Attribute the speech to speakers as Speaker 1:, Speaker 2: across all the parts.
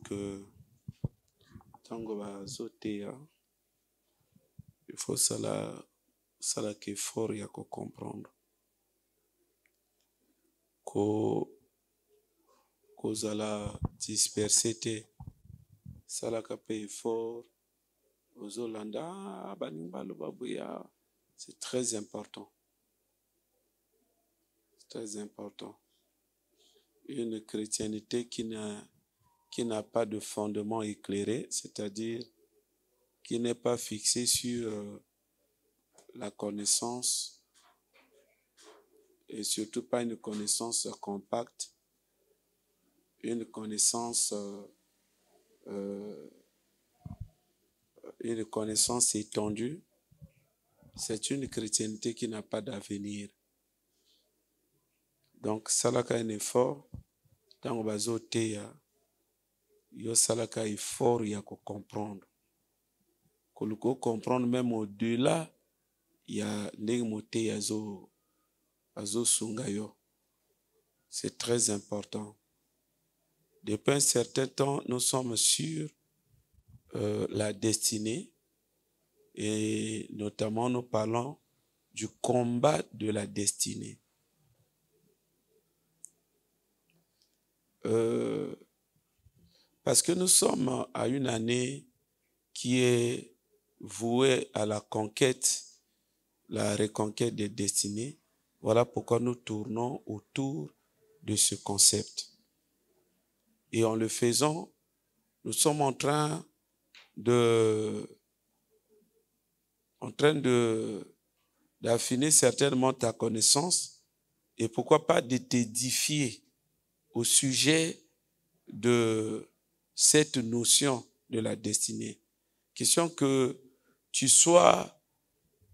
Speaker 1: que tango bazoteya il faut sala effort ya ko comprendre kozala dispersé te salaka pe effort ozolanda baningi baloba boya. C'est très important. C'est très important. Une chrétienté qui n'a pas de fondement éclairé, c'est-à-dire qui n'est pas fixée sur la connaissance et surtout pas une connaissance compacte, une connaissance étendue. C'est une chrétienté qui n'a pas d'avenir. Donc, salaka un effort, tant bazo teya, yo salaka effort ya ko comprendre. Ko comprendre même au-delà, ya ndenge moteya azo sunga yo. C'est très important. Depuis un certain temps, nous sommes sur la destinée. Et notamment, nous parlons du combat de la destinée. Parce que nous sommes à une année qui est vouée à la conquête, la reconquête des destinées. Voilà pourquoi nous tournons autour de ce concept. Et en le faisant, nous sommes en train d'affiner certainement ta connaissance et pourquoi pas de t'édifier au sujet de cette notion de la destinée. Question que tu sois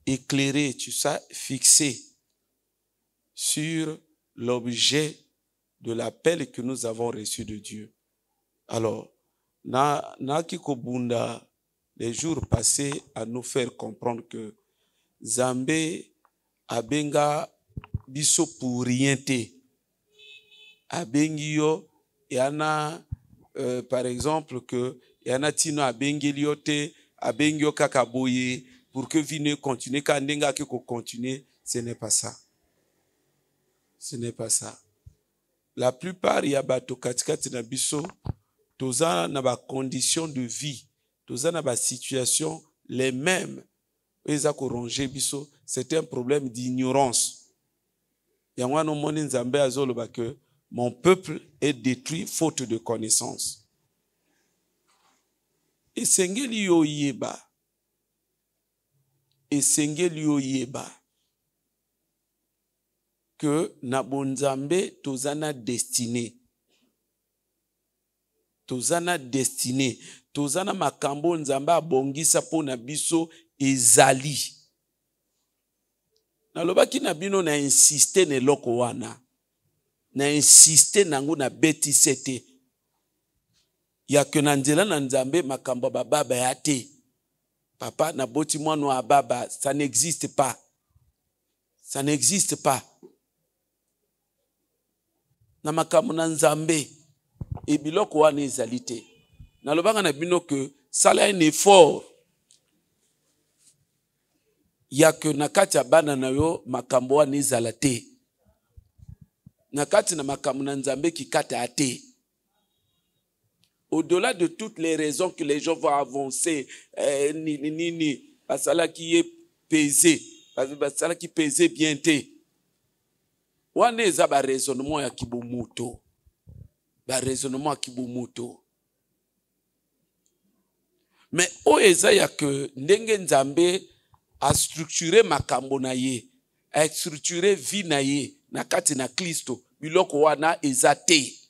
Speaker 1: éclairé, tu sois fixé sur l'objet de l'appel que nous avons reçu de Dieu. Alors, na kikobunda les jours passés à nous faire comprendre que Zambé abenga biso pour rien te. Abengi yo yana par exemple que yana tino abengi yo te, abengi yo kakaboye pour que vine continue kandenga ki ko continuer, ce n'est pas ça. Ce n'est pas ça. La plupart ya bato katikati na biso toza na ba conditions de vie. Toza na ba situation les mêmes. C'est un problème d'ignorance. Mon peuple est détruit faute de connaissance. Et sengeli yo yeba que na bonzambe tozana destinée. Tozana destinée. Tozana makambo nzambe abongisa po na biso ezali. Nalobaki na bino na insiste ne loko wana. Na insiste nango na beti sete. Ya ke na nzela na nzambe makambo baba ya te. Papa na boti mwana wa baba, ça n'existe pas. Ça n'existe pas. Na makambo na nzambe e biloko wana ezali te. Nalobanga na bino que sala un effort ya que nakati ya bana na yo makambo wana ezala te. Nakati na makambo na nzambe ki kata ate. Au-delà de toutes les raisons que les gens vont avancer, basala qui est pesé, basala qui pesé bien te. Wana eza ba raisonnement ya kibomoto. Ba raisonnement ya kibomoto. Mais o eza ya que ndenge nzambe a structuré makambo na ye, a structuré vie na ye, na kati na Kristo, biloko wana eza te.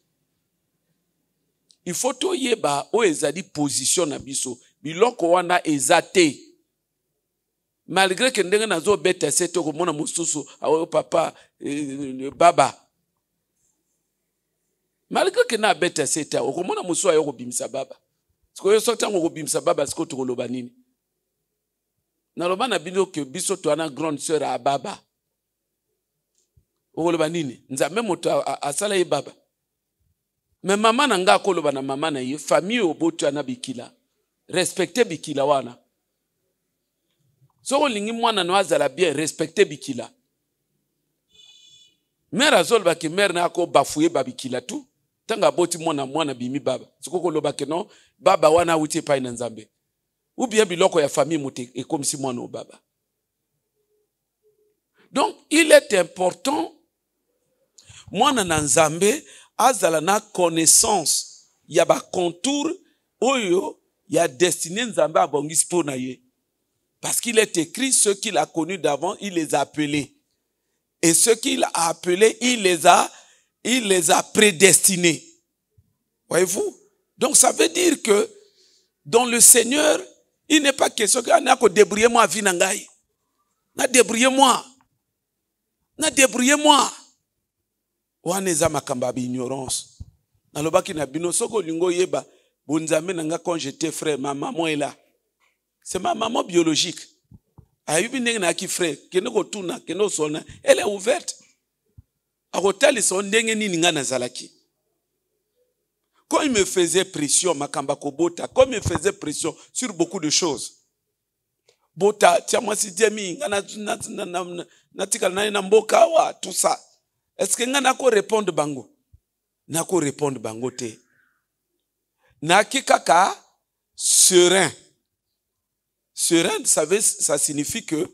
Speaker 1: Il faut to yeba o ezali position na biso, biloko wana eza te. Malgré que ndenge nazo beta sete ko mona mususu awo papa baba. Malgré que na beta sete ko mona mususu ayo ko bimisa baba. Siko yo sota ngo bimisa baba siko to koloba nini. Na loba na bino que biso to ana grande sœur a baba. O koloba nini? Nzambe moto asala ye baba. Mais maman nanga koloba na maman na ye famille obotu na bikila. Respectez bikila wana. So lingi mwana no azala bien respectez bikila. Mère azolba ki mère na ko bafouye babikila tout. Tanga boti mwana bimi baba. Sikoko loba ke non baba wana uti pa ina nzambe. Ou bien biloko ya famille mote et comme si mwana o baba. Donc il est important mwana na nzambe azala na connaissance ya ba contour oyo ya destiné nzambe abongisi po na ye. Parce qu'il est écrit ceux qu'il a connus d'avant, il les a appelés. Et ceux qu'il a appelés, il les a prédestinés. Voyez-vous? Donc ça veut dire que dans le Seigneur, il n'est pas question que na ko débrouiller moi vie nangai. Na débrouiller moi. Na débrouiller moi. Waneza makamba bi ignorance. Na lobaki na bino soko lingo yeba bonzambe nanga quand j'étais frère ma maman est là. C'est ma maman biologique. Ayubi ndenge na ki frère, keno ko tuna, keno sona, elle est ouverte. Akotali son ndenge nini nga nazalaki. Quand il me faisait pression makamba ko bota, comme il me faisait pression sur beaucoup de choses. Bota tia mwasi diemi nga na tika na mboka wa tout ça. Est-ce que nga nako répondre bango? Nako répondre bango te. Na kikaka serein. Serein, ça signifie que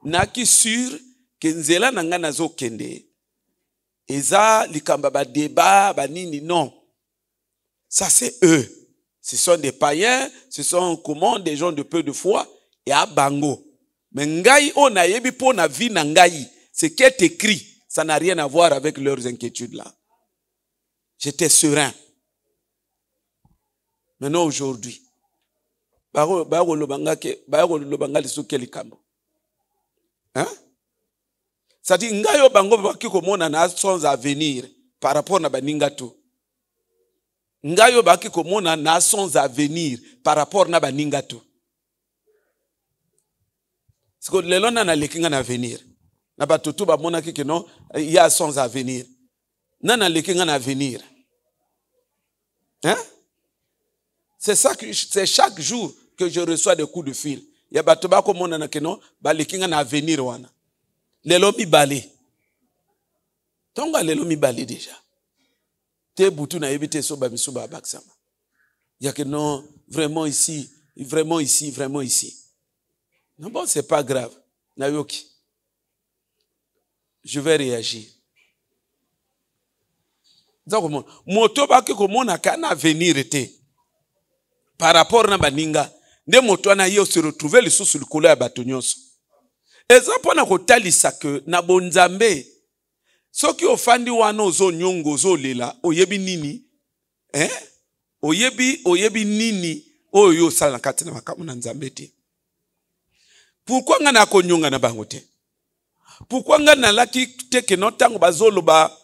Speaker 1: naki sûr que nzela nanga nazo kende. Eza likamba ba débat ba nini non. Ça c'est eux. Ce sont des païens, ce sont comment des gens de peu de foi et à bango. Mais ngai on a yebi po na vie na ngai, ce qui est écrit, ça n'a rien à voir avec leurs inquiétudes là. J'étais serein. Maintenant aujourd'hui, hein? Ça dit ngayo bango baki komona na sans avenir par rapport na baninga to. Ngayo baki komona na sans avenir par rapport na baninga to. C'est que lelo na lekinga na avenir. Na batutu ba mona ki non il y a sans avenir. Na lekinga na avenir. Hein? C'est ça que c'est chaque jour que je reçois des coups de fil. Ya batuba ko mona na keno ba lekinga na avenir wana. Lelo mi balé. Tonga lelo mi balé déjà. Te butu na yebite so ba misuba baksama. Ya que non, vraiment ici, vraiment ici, vraiment ici. Non bon, c'est pas grave. Nayoki. Je vais réagir. Donc moto ba ke ko mona kana avenir était par rapport na baninga. Nde moto na yo se retrouver le sous le couleur ya bato nyonso. Eza pona kotalisa ke na bonzambe soki ofandi wana ozo nyongo ozo lela oyebi nini oyebi nini oyo sala kati na makamu na nzambe te. Pourquoi nga na konyonga na bango te? Pourquoi nga na laki te ke no tango bazolo ba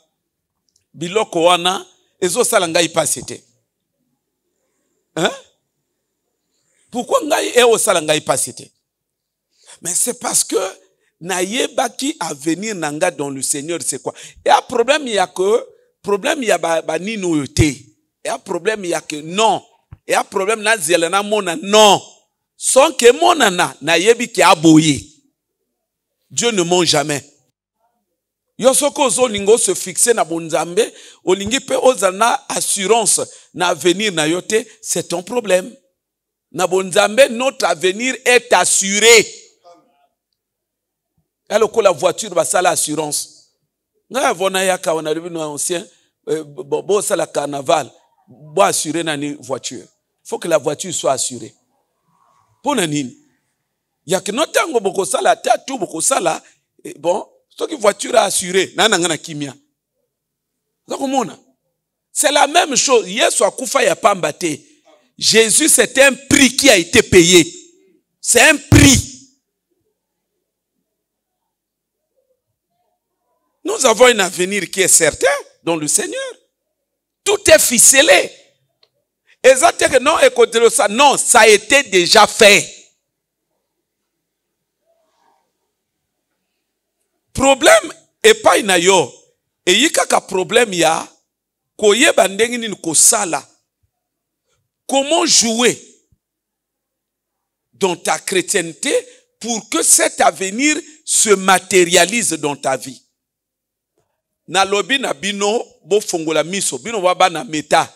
Speaker 1: biloko wana ezo sala ngai pasi te? Pourquoi ngai e o sala ngai pasi te? Mais c'est parce que naïebaki à venir nanga dans le Seigneur, c'est quoi? Et un problème, il y a que, problème, il y a baninoyoté. Et un problème, il y a que non. Et un problème, na zelena mona, non. Sans que monana, naïebi ki aboye. Dieu ne ment jamais. Yosoko ozo lingo se fixer na bonzambe, olingi pe ozana assurance na avenir na yote, c'est ton problème. Na bonzambe, notre avenir est assuré. Alors que la voiture va ça l'assurance. Nga vona yaka on a vu nos anciens bo ça la carnaval, bo assurer na ni voiture. Faut que la voiture soit assurée. Pona nini? Yaka notango boko sala ta tout boko sala bon, so que voiture a assurée na nga na kimia. Zakomona. C'est la même chose. Yesu akufa ya pamba te. Jésus c'est un prix qui a été payé. C'est un prix. Nous avons un avenir qui est certain dans le Seigneur. Tout est ficelé. Exactement, non, écoutez ça. Non, ça a été déjà fait. Problème et pas inayo. Et y a problème ya koyeba ndenge nini kosala. Comment jouer dans ta chrétienté pour que cet avenir se matérialise dans ta vie. Na lobi na bino bo fongola miso bino waba na meta.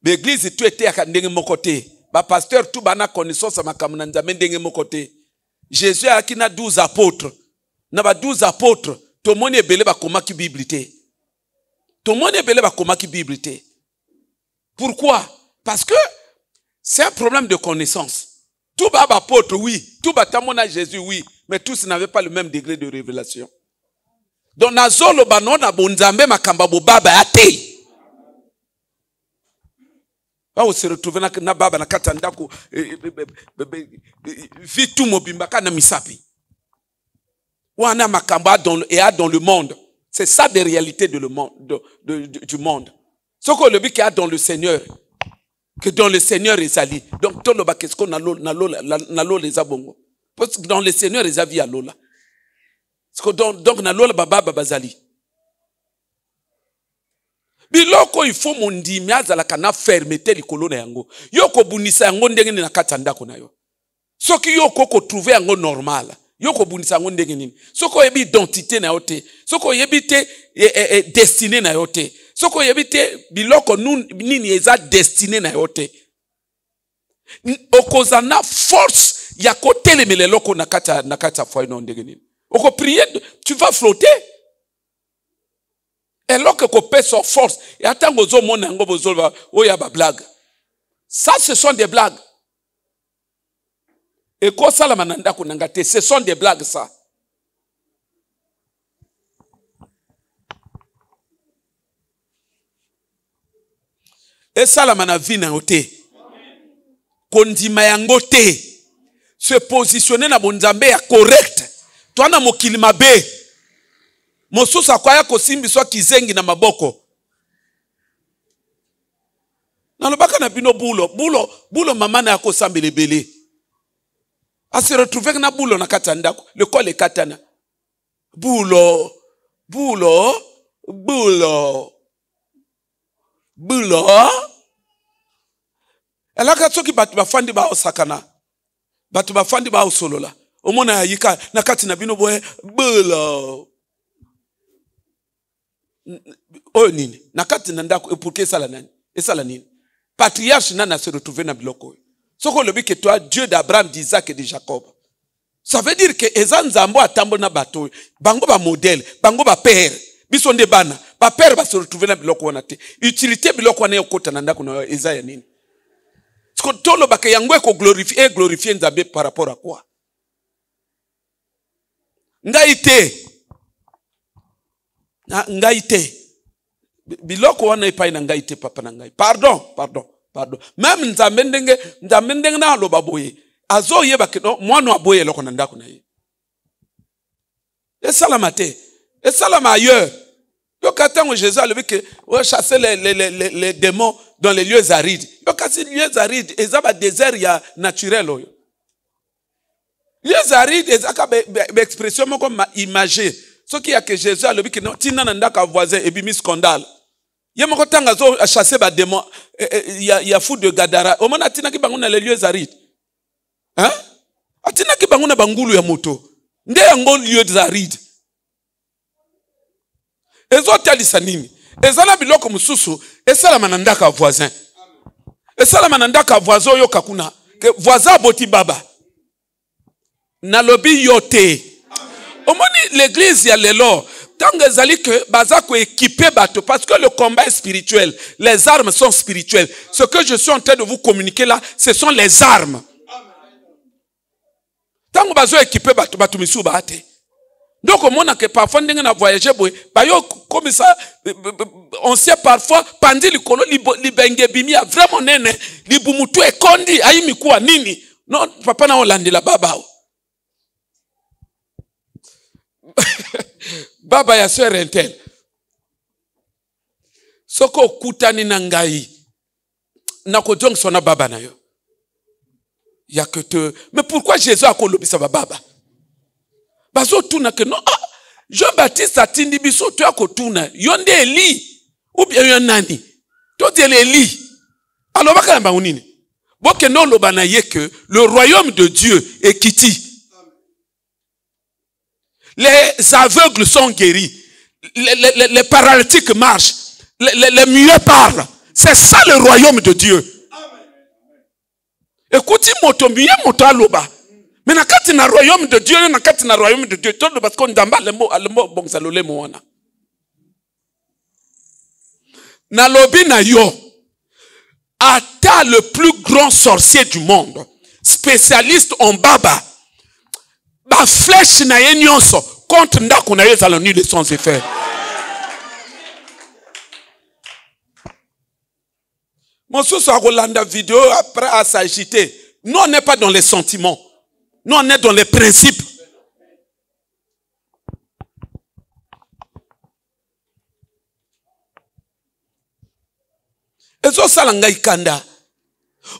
Speaker 1: L'église tout était à ndenge mokote. Ba pasteur tout bana connaissance makambo na nzambe ndenge mokote. Jésus a qui na 12 apôtres. Na ba 12 apôtres, tout le monde est belé ba komaki Bible te. Tout le monde est belé ba komaki Bible te. Pourquoi? Parce que c'est un problème de connaissance. Tout bas apôtre, oui. Tout bas tamona Jésus, oui. Mais tous n'avaient pas le même degré de révélation. Donc, nazolo banona bonzambe makamba bo baba ate. On se retrouve na baba na katandako vitu mobimbaka na misapi. Wana makamba dans le monde. C'est ça des réalités de le monde, du monde. Ce qu'on le dit qu'il y a dans le Seigneur. Que dans le Seigneur est ali. Donc, tout le qu'est-ce qu'on a l'eau les abongo. Parce que dans le Seigneur est avi à l'eau là. Donc, na l'eau baba babazali. Biloko il faut mon dimiaza la kana fermeté likolo na yango. Yoko bunisa yango ndenge na katanda ko na yo. Soki yoko ko trouver yango normal. Yoko bunisa yango ndenge nini. Soko yebi identité na yote. Soko yebi te destiné na yote. Soko yebite biloko nini eza destiné na yote. Okozana force ya kotelemele loko na kata foi non ndenge nini. Oko prier, tu vas flotter. Et lorsque ko pèse sur force, et attends ozo mona ngo bozolva oya ba blague. Ça ce sont des blagues. Et ko sala mananda ko nangate, ce sont des blagues ça. Et ça la manavina ote. Kondima yango te. Se positionner na bonzambe ya correct. Toi na mokili mabe. Mosusa kwa yako simbi swa kizengi na maboko. Na lobaka na bino bulo mama na yako sambele bele. A se retrouver na bulo na katandako. Le quoi le katana. Bulo. Elaka soki batu bafandi ba osakana. Batu bafandi ba osolola. Omona yika na kati na bino boye bulo. Oh nini? Na kati na ndako pour que sala nani? Esala nini? Patriarche nana se retrouver na biloko. Soko lobi que toi Dieu d'Abraham, d'Isaac et de Jacob. Ça veut dire que ezan zambo atambo na bato. Bango ba modèle, bango ba père. Bisonde bana. Ba père ba se retrouver na biloko wana te. Utilité biloko wana yokota na ndako na Isaiah nini? Siko tolo baka yango ko glorifier nzambe par rapport à quoi? Ngaite. Ngaite. Biloko wana ipai na ngaite papa na ngai. Pardon. Même nzambe ndenge na loba boye. Azo yeba ke no mwana aboye loko na ndako na ye. Et salamate. Et salama ailleurs. Yo katango Jésus a levé que chasser les démons dans les lieux arides. Yo kasi lieux arides, ezaba désert ya naturel oyo. Lieux arides ezaka be expression moko imagée. Ce qui a que Jésus a levé que non tina ndaka voisin et bimi scandale. Ye moko tanga zo chasser ba démons ya fou de Gadara. O mona tina ki bango na les lieux arides. Hein? Atina ki bango na bangulu ya moto. Nde yango lieux arides. Ezo talisa nini? Ezala biloko mususu, esala manandaka voisin. Esala manandaka voisin oyo kakuna. Que voisin boti baba. Na lobi yote. Omoni l'église ya lelo. Tant ezali que bazako équipé bato parce que le combat est spirituel. Les armes sont spirituelles. Ce que je suis en train de vous communiquer là, ce sont les armes. Tant bazo équipé bato misu baate. Donc, on que parfois, on a voyagé, comme ça, on sait parfois, pendant le colo, l'ibenge bimi a vraiment nene, l'ibumutu est kondi, aïmi quoi, nini. Non, papa na Hollande la baba. Baba ya soeur intel. Soko kutani nangai. Nako jong sona baba na yo. Ya que te. Mais pourquoi Jésus a kolobisa baba? Bazo tuna que non, Jean-Baptiste atindi biso tu akotuna. Yonde Eli. Ou bien un nani. Toi, tu es l'Élie. Alors, il y a un que non, que le royaume de Dieu est quitté. Les aveugles sont guéris. Les paralytiques marchent. Les muets parlent. C'est ça le royaume de Dieu. Écoutez, moto muet, moto aloba. Mais na kati na royaume de Dieu, na kati na royaume de Dieu, tout le parce qu'on damba le mot bon ça le mot wana. Na lobi na yo. Ata le plus grand sorcier du monde, spécialiste en baba, ba flèche na ye nyonso contre ndako na ye za la nuit de son effet. Mon sous a Rolanda vidéo après à s'agiter. Nous on n'est pas dans les sentiments. Nous on est dans les principes. Ezo salanga ikanda.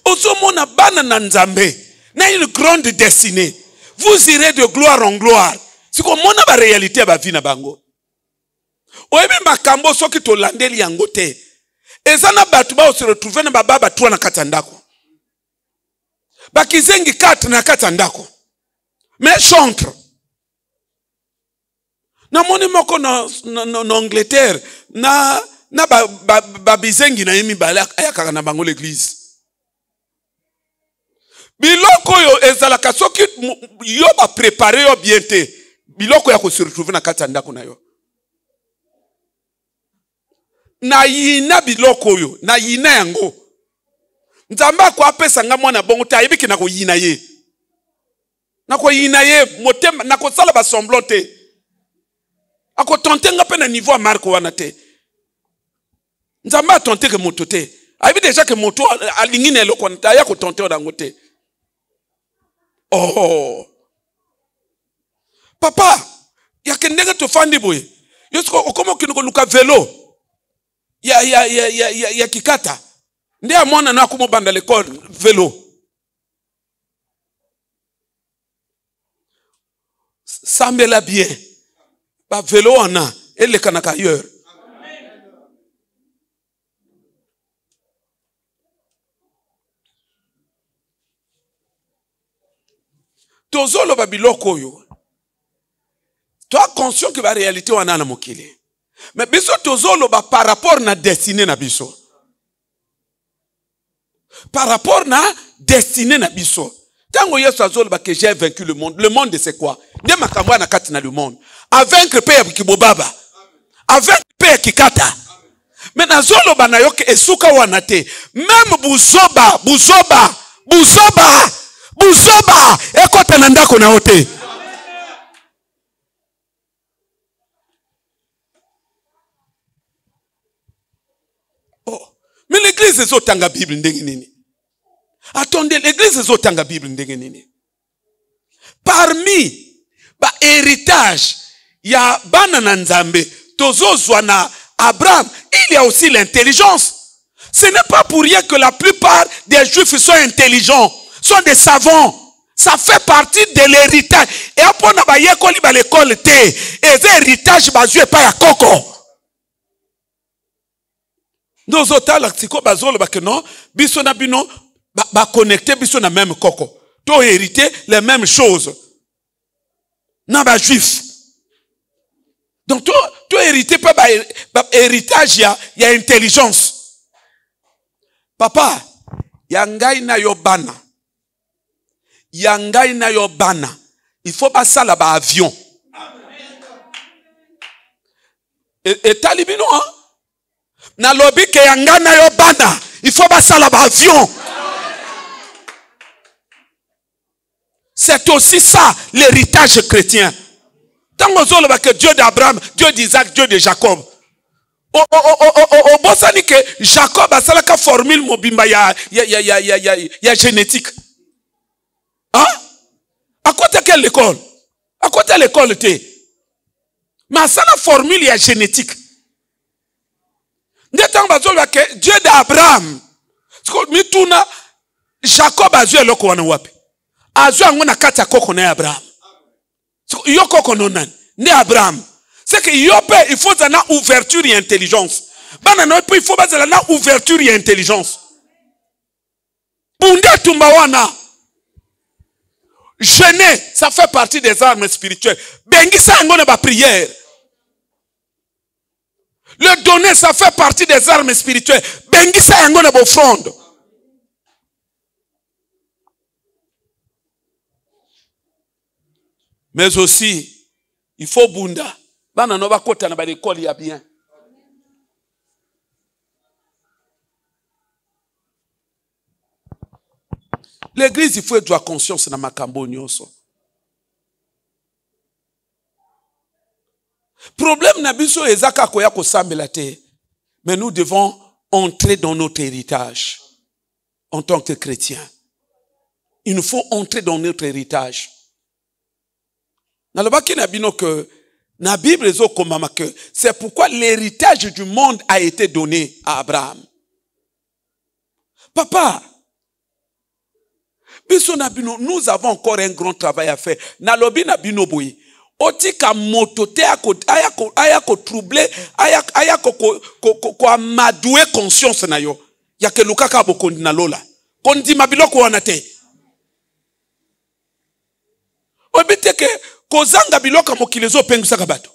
Speaker 1: Ozo mona bana na nzambe. Na une grande destinée. Vous irez de gloire en gloire. Si comme mona ba réalité ba vie na bango. Oyebi makambo soki to landeli yango te. Ezana batu ba se retrouver na baba tu na katandako. Ba kizengi kat na katandako. Mais chantre. Na moni moko na Angleterre na bizengi na yemi bala ayaka na bango l'église. Biloko yo ezalaka soki yo ba préparer yo bien te. Biloko ya ko se retrouver na katandako na yo. Na yina biloko yo, na yina yango. Nzamba kwa pesa nga mwana bongo ta yebiki na ko yina ye. Na ko yina ye motema na ko sala ba semblant te. Ako tenter nga pe na niveau marque wana te. Nzamba tenter que moto te. Ayebi déjà que moto alingi na eloko na ya ko tenter dango te. Oh. Papa, ya kendenge to fandi boy. Yosko okomo kinoko luka vélo. Ya kikata. Ndi a mwana na kumo banda l'école vélo. Sambela bien. Ba vélo ana ele kanaka ailleurs. Tozolo ba biloko yo. Toi conscient que la réalité wana na mokili. Mais biso tozolo ba par rapport na destinée na biso. Par rapport na destinée na biso. Tango Yesu azolo ba que j'ai vaincu le monde. Le monde c'est quoi? Nde makambo na kati na le monde. A vaincre pe ya kibobaba. A vaincre pe ya kikata. Mais na zolo ba na yo ke esuka wana te. Même buzoba ekota na ndako na ote. Oh, mais l'église est otanga Bible ndenge nini? Attendez, l'église est otanga Bible ndenge nini? Parmi ba héritage ya bana na nzambe tozozwa na Abraham, il y a aussi l'intelligence. Ce n'est pas pour rien que la plupart des juifs sont intelligents, sont des savants. Ça fait partie de l'héritage. Et après on a yekoli ba l'école te, et l'héritage bazue pa ya koko. Nos otala tiko bazolo ba que non, biso na bino ba connecter biso na même koko. To hérité les mêmes choses. Na ba juif. Donc to hérité pas ba héritage ya intelligence. Papa, ya ngai na yo bana. Yangai na yo bana. Il faut pas ça là-bas avion. Et talibino hein? Na lobi ke yanga na yo bana. Il faut pas ça là-bas avion. C'est aussi ça l'héritage chrétien. Tant que Dieu d'Abraham, Dieu d'Isaac, Dieu de Jacob. O bosani que Jacob a salaka formule mobimba ya génétique. Hein? À côté de quelle école? À côté de l'école, mais ça la formule ya génétique. Dieu d'Abraham. Jacob a joué le kouane wapi. A joué un kata koko na Abraham. Yo koko non nan. Ne Abraham. C'est que il faut une ouverture et intelligence. Bana il faut bazala na ouverture et intelligence. Bunda tumbawana. Jeûner, ça fait partie des armes spirituelles. Bengisa ngone ba prière. Le donner, ça fait partie des armes spirituelles. Bengisa ngone ba offrande. Mais aussi, il faut bunda. Bana no ba kota na ba l'école ya bien. L'église, il faut être conscience dans makambo nyonso. Problème na biso ezaka koya ko sambela te. Mais nous devons entrer dans notre héritage en tant que chrétiens. Il nous faut entrer dans notre héritage. Nalobaki na bino que na Bible ezo komama que c'est pourquoi l'héritage du monde a été donné à Abraham. Papa, nous avons encore un grand travail à faire. Nalobi na bino boy. Otika motote ayako troubler, ayako amadouer conscience na yo. Yake lukaka bokondi na lola. Kondi mabiloko wana te. Obiteke kozanga biloka mokilezo pengusaka bato.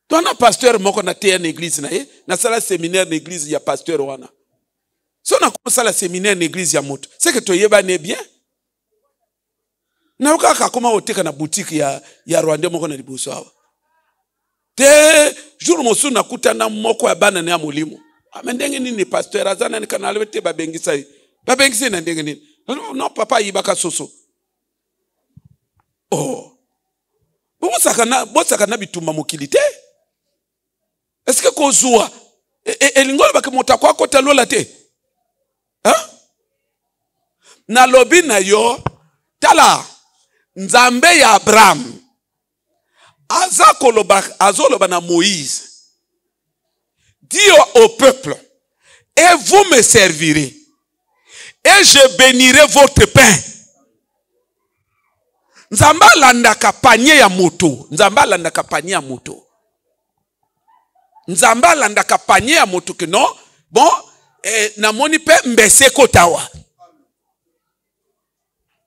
Speaker 1: Tona pasteur moko na te en église na ye, na sala séminaire d'église ya pasteur wana. Si on a commencé la séminaire d'église ya moto, c'est que tu yeba ne bien. Na ukaka koma oteka na boutique ya Rwanda moko na liboso awa. Te jour mosu na kutana moko ya bana na molimo. Amendenge nini pasteur azana ni kana alete babengisa. Babengisa na ndenge nini? Non papa yibaka soso. Oh. Bosaka na bitumba mokilité. Est-ce que kozua elingolo bakimota kwa kota lola te? Hein? Na lobi na yo tala nzambe ya Abraham azoloba na Moïse, dis au peuple, et vous me servirez et je bénirai votre pain. Nzamba landaka panier ya moto. Nzamba landaka panier ya moto. Nzamba landaka panier ya moto que non. Bon, na moni pe mbese kotawa.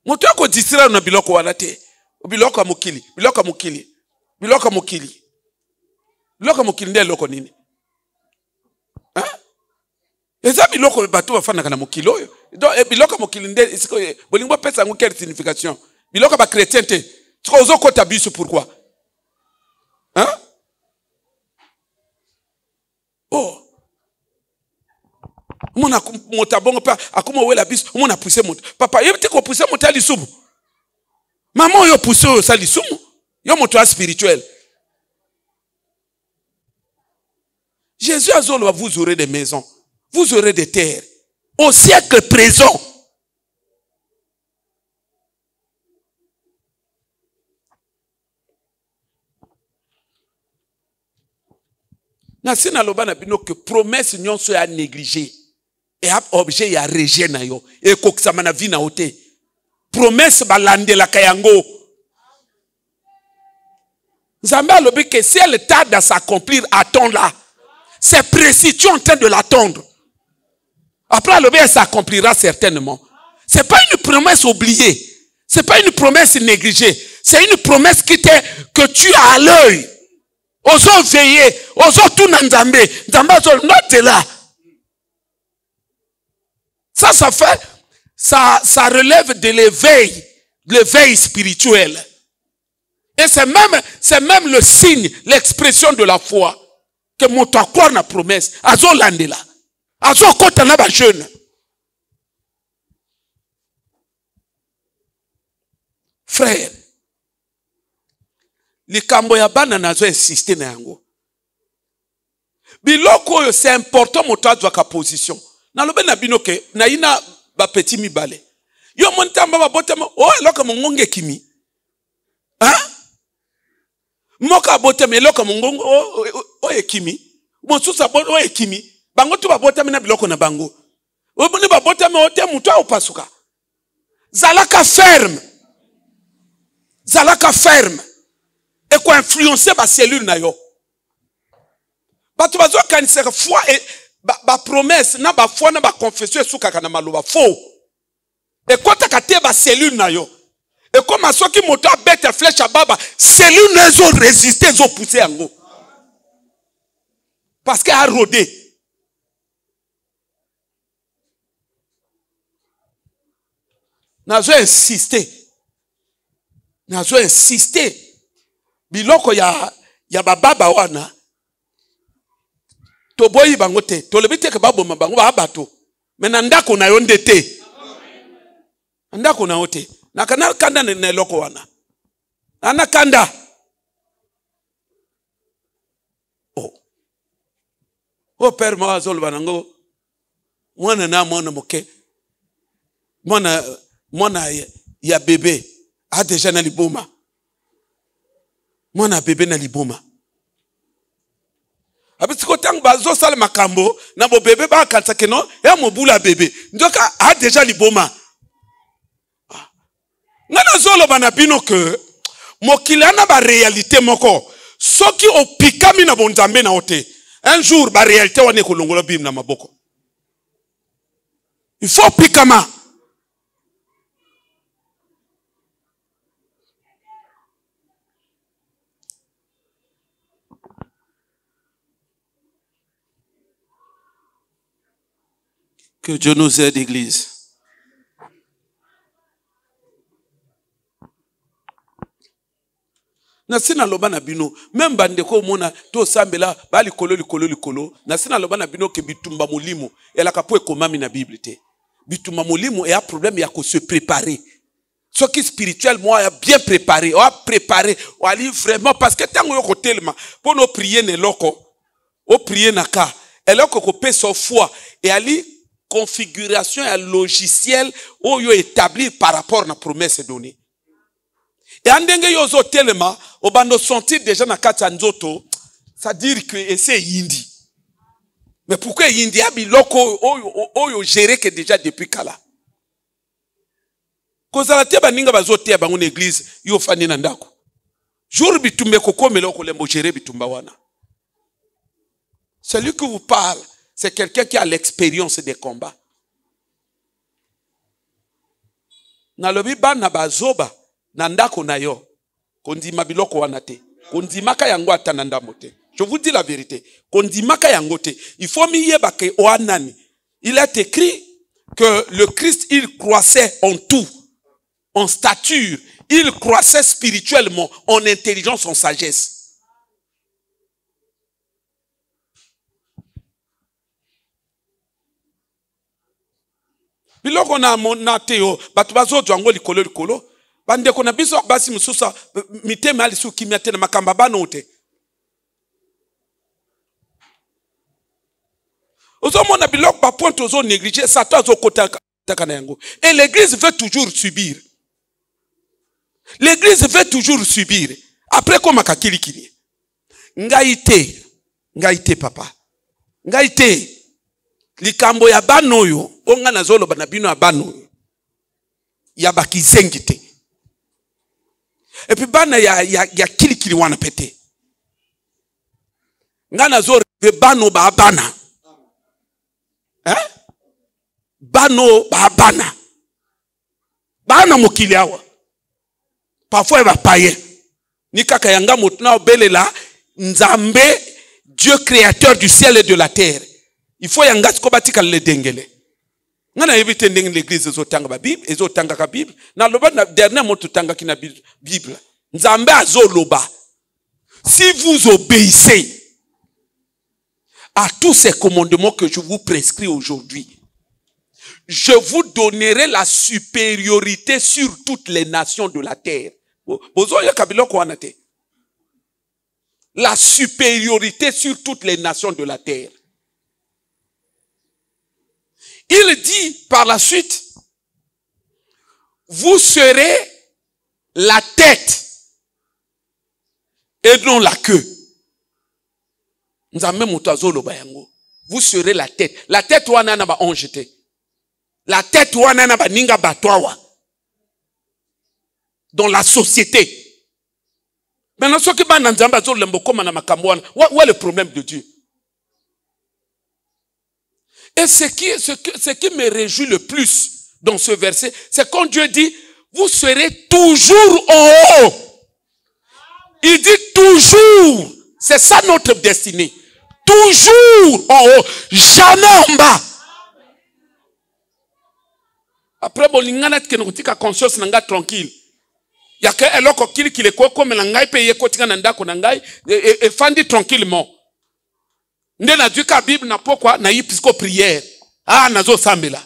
Speaker 1: Moto yako disira na biloko wana te. Biloko mukili, biloko mukili. Biloko mukili. Biloko mukili nde loko nini? Hein? Eza biloko bato bafana kana mukili oyo. Donc biloko mukili nde isiko bolingo pesa ngo quelle signification? Biloko ba chrétien te. Tu ko zo kota biso pourquoi? Hein? Oh. Mona mota bongo pa akuma wela biso, mona pousser moto. Papa, yebite ko pousser moto ali sumu. Maman yo pousser ça li sumu. Yo moto spirituel. Jésus a dit, vous aurez des maisons, vous aurez des terres. Au siècle présent. Nasina lobana bino que promesse nyonso ya négligé et objet ya rejet na yo et kokisama na vie na ote. Promesse balandela kayango. Nzambe alobi que si elle tarde à s'accomplir, attends-la. C'est précis, tu es en train de l'attendre. Après alobi elle s'accomplira certainement. C'est pas une promesse oubliée. C'est pas une promesse négligée. C'est une promesse que tu as à l'œil. Oso veiller, oso tout nzambe, nzambe so note là. Ça fait, ça relève de l'éveil spirituel. Et c'est même le signe, l'expression de la foi que mon croire na promesse. Azo landela, azo kota na ba jeune. Frère. Likambo ya bana nazo insister na yango. Biloko yo c'est important moto azwaka position. Na lobe na bino ke na ina ba petit mibale. Yo montamba ba botama o eloko mongonge kimi. Hein? Moka botama eloko mongongo o ekimi. Mosusa bo o ekimi. Bango tu ba botama na biloko na bango. O boni ba botama o te muto opasuka. Zalaka ferme. Zalaka ferme. et ko influencer ba cellule na yo. Bato bazo kanisaka foi et ba promesse na ba foi na ba confession esukaka na maloba faux. Et quand tu as ba cellule na yo, et comme à ceux qui moto abete flèche à baba, cellule ne ont résisté, ils ont poussé en haut. Parce qu'elle a rodé. Nazo insisté. Nazo insisté. Biloko ya baba wana. Toboyi bangote. Tolebite ke babo mabango ba abato. Menandako na yondete. Andako na ote. Nakana kanda ne loko wana. Ana kanda. Oh père ma zolo banango. Mwana na mwana moke. Mwana ya bébé a déjà na liboma. Mwana bébé na liboma. Abisiko tang bazo sala makambo na bo bébé ba kansa keno ya mobula bébé. Ndoka a déjà liboma. Ngana zolo bana bino que mokilana ba réalité moko soki opikami na bonzambe na ote un jour ba réalité wane ko longola bim na maboko. Il faut pikama. Que Dieu nous aide, Église. Nasina loba na bino même bandeko mona to sambela ba likolo nasina loba na bino ke bitumba molimo elaka po ekomami na Bible te. Bitumba molimo et a problème ya ko se préparer. Ce qui spirituel moi a bien préparé, a préparé, on ali vraiment parce que tango yo ko telema pour nous prier ne loko, o prier naka, eloko ko pe so foi et ali configuration et logiciel ou yo établi par rapport à la promesse donnée. Et andenge yo zo telema obando sentir déjà na kati nzoto, ça dire que c'est yindi. Mais pourquoi yindi a biloko oyo géré que déjà depuis kala? Kozala te baninga bazote ya bango na église yo fani na ndako. Jour bitumbe kokomela ko lembo gérer bitumba wana. Celui qui vous parle, c'est quelqu'un qui a l'expérience des combats. Na lobi bana bazoba na ndako na yo kondima biloko wana te. Kondimaka yango atananda mote. Je vous dis la vérité. Kondimaka yango te. Il faut miyeba ke oanani. Il est écrit que le Christ il croissait en tout, en stature, il croissait spirituellement, en intelligence, en sagesse. Biloko na monateo batubazo dwango likolo bande kona biso basi mususa mitema ali su kimia tena makamba banote. Ozo mona biloko ba point ozo négliger Satan zo kota na yango. Et l'église veut toujours subir. L'église veut toujours subir. Après comment kakilikili. Ngaite papa. Ngaite likambo ya banoyo onga nazolo bana bino ya banoyo ya bakizengi te. Et puis bana ya kilikili wana pete. Nga nazolo bano ba bana. Hein? Bano ba bana. Bana mokili awa. Parfois il va payer. Ni kaka yanga motuna obelela nzambe Dieu créateur du ciel et de la terre. Il faut yanga skobatika le dengele. Ngana éviter ndenge l'église ezotanga ba Bible, ezotanga ka Bible. Na loba na dernier mot tanga ki na Bible. Nzambe azoloba. Si vous obéissez à tous ces commandements que je vous prescris aujourd'hui, je vous donnerai la supériorité sur toutes les nations de la terre. La supériorité sur toutes les nations de la terre. Il dit par la suite, vous serez la tête et non la queue. Vous serez la tête. La tête wana na ba onjete. La tête wana na ba ninga batwawa. Dans la société. Maintenant, ce qui est dans Nzamba, c'est le problème de Dieu. Et ce qui me réjouit le plus dans ce verset, c'est quand Dieu dit, vous serez toujours en haut. Il dit toujours. C'est ça notre destinée. Toujours en haut. Jamais en bas. Après, bon, l'ingana qui nous dit que conscience n'a tranquille. Il y a quelqu'un qui est comme l'angai paye kotika nanda konangai et fandi tranquillement. Nde na Dieu ka Bible na pourquoi na yipisko prière. Ah nazo sambela.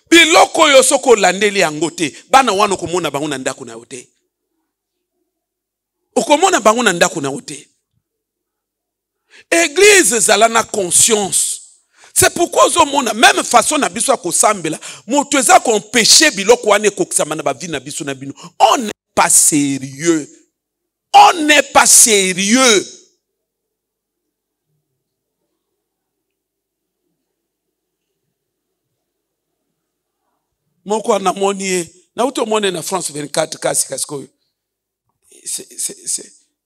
Speaker 1: Biloko yo soko landeli yangote bana wano komona bango na ndako na yote. Okomona bango na ndako na yote. Église zalana conscience. C'est pourquoi au monde même façon na biso ko sambela motoza ko péché biloko wane ko ksama na ba vie na biso na bino. On n'est pas sérieux. On n'est pas sérieux. Moko na moni na uto moni na France 24 kasi kasko.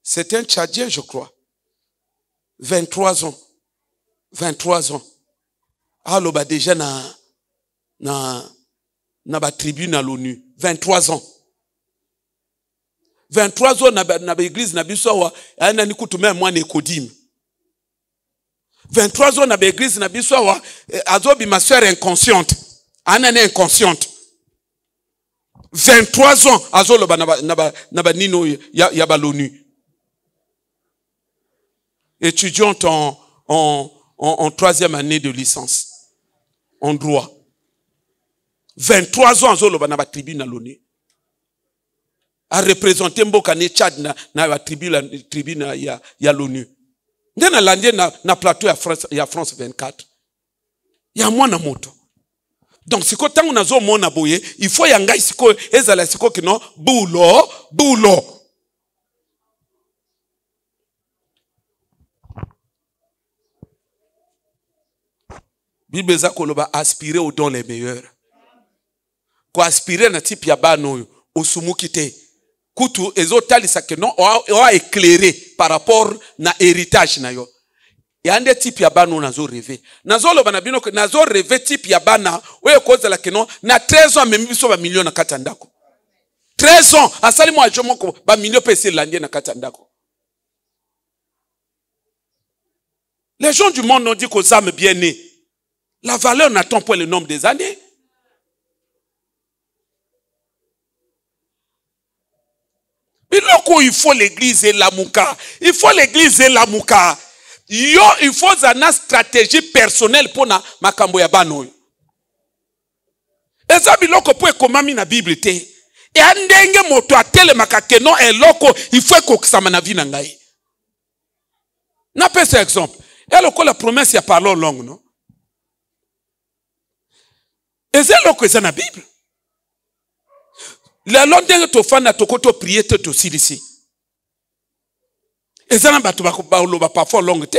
Speaker 1: C'est un Tchadien je crois. 23 ans. 23 ans. Alors, bah, déjà, na ba tribune à l'ONU. 23 ans. 23 ans, na église, na bisowa, na nikutume mwa Nekodim. 23 ans, na église, na bisowa, azobi ma soeur inconsciente. Anane inconsciente. 23 ans, azolo ba na ba nino ya ba l'ONU. Étudiante en troisième année de licence. En droit. 23 ans, azolo ba na ba tribune à l'ONU. A représenter Mboka ne Tchad na ba tribune ya l'ONU. Ndena landie na plateau ya France 24. Ya mwana moto. Donc siko tangu nazo mona boye, il faut yanga siko ezala siko kino bulo. Bible za koloba aspirer aux dons les meilleurs. Ko aspirer na type ya bano osumukite. Kutu ezotalisa ke non o éclairé par rapport na héritage na yo. Yande type ya bano nazo rêver. Nazo loba na bino ke nazo rêver type ya bana oye koza la ke non na 13 ans même biso ba million na katandako. 13 ans asali mo ajomoko ba million pese landie na katandako. Les gens du monde ont dit qu'aux âmes bien-nées la valeur n'attend pas le nombre des années. Il faut l'église et l'amouka. Il faut l'église et l'amouka. Il faut une stratégie personnelle pour na makambo ya bano. Et ça biloko po ekomami na Bible te. Et andenge moto atele makakeno eloko il faut kokisama na vie na ngai. Na pese exemple. Eloko la promesse ya parole longue non? Et c'est là que c'est dans la Bible. La longue to fana to koto prier to silisi. Et ça n'a pas parfois longue te.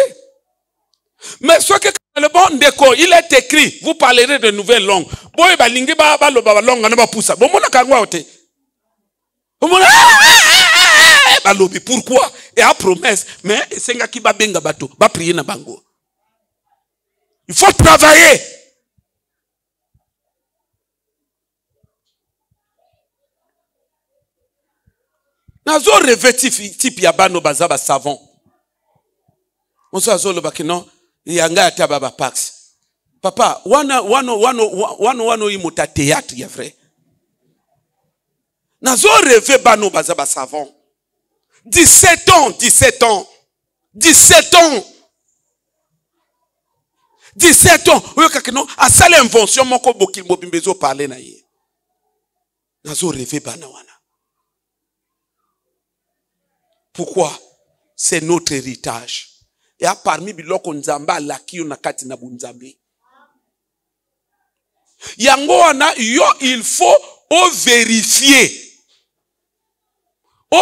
Speaker 1: Mais ce que le bon déco, il est écrit, vous parlerez de nouvelles langues. Boy balingi ba lo ba longue na ba poussa. Bon mona kangwa ote. Bon mona ba lobi pourquoi? Et à promesse, mais senga ki ba benga bato, ba prier na bango. Il faut travailler. Nazo revêti type ya bano bazaba savant. Monso azolo bakino yanga ata baba pax. Papa, wano imuta théâtre ya vrai. Nazo rêvé bano bazaba savant. 17 ans. 17 ans. Oyo kakino asala invention moko bokil mobimbezo parler na ye. Nazo rêvé bana wana. Pourquoi? C'est notre héritage. Et à parmi biloko nzamba lakio na kati na bunzambi. Yango wana yo il faut vérifier.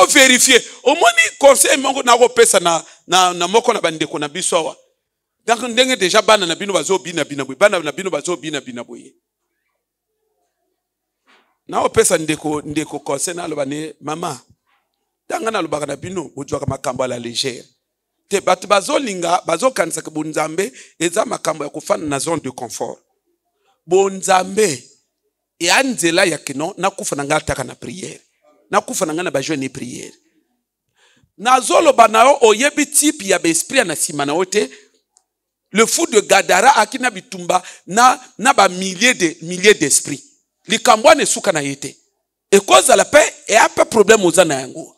Speaker 1: Vérifier. Au moni conseil mongo na ko pesa na moko na bandeko na biso wa. Donc ndenge déjà bana na bino bazo bina boye. Bana na bino bazo bina boye. Na opesa ndeko conseil na loba ne mama. Tanga na loba na bino bojwaka makambo la légère. Te batu bazo linga bazo kanisa ke bonzambe eza makambo ya kufana na zone de confort. Bonzambe e anzela ya kino na kufa na ngata na prière. Na kufa na ngana ba jeune prière. Na zolo banao oyebi type ya esprit na simana ote. Le fou de Gadara akina bitumba na ba milliers d'esprits. Likambo ne suka na yete. Et cause la paix et a pas problème aux na yango.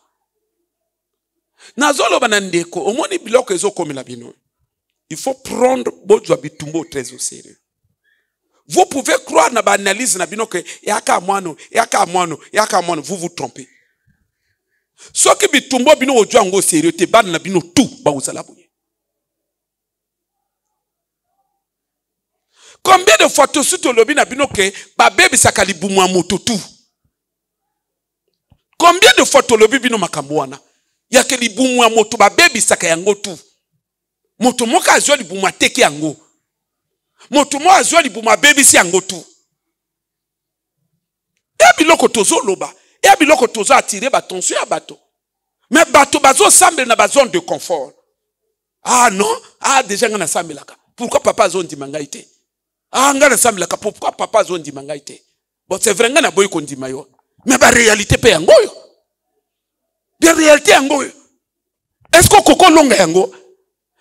Speaker 1: Na zolo banandeko omoni biloko ezo komela bino. Il faut prendre bojwa bitumbo très au sérieux. Vous pouvez croire na ba analyse na bino que yaka mwano, vous vous trompez. Soki bitumbo bino ojwa ngo sérieux te ban na bino tout ba uzala boye. Combien de fois tu te lobi na bino ke ba bébé sakali bumwa moto tout. Combien de fois tu lobi bino makambo wana? Ya ke li bumwa moto ba bébé saka yango tout. Moto moka azwa li bumwa teke yango. Moto mo azwa li bumwa bébé si yango tout. E biloko tozo loba, e biloko tozo attirer ba tension ya bato. Mais bato bazo semble na ba zone de confort. Ah non, déjà ngana sambelaka. Pourquoi papa zone di mangaite? Ngana sambelaka pourquoi papa zone di mangaite? Bon c'est vrai ngana boy kondima yo. Mais ba réalité pe yango yo. De réalité yango yo. Est-ce que koko longa yango?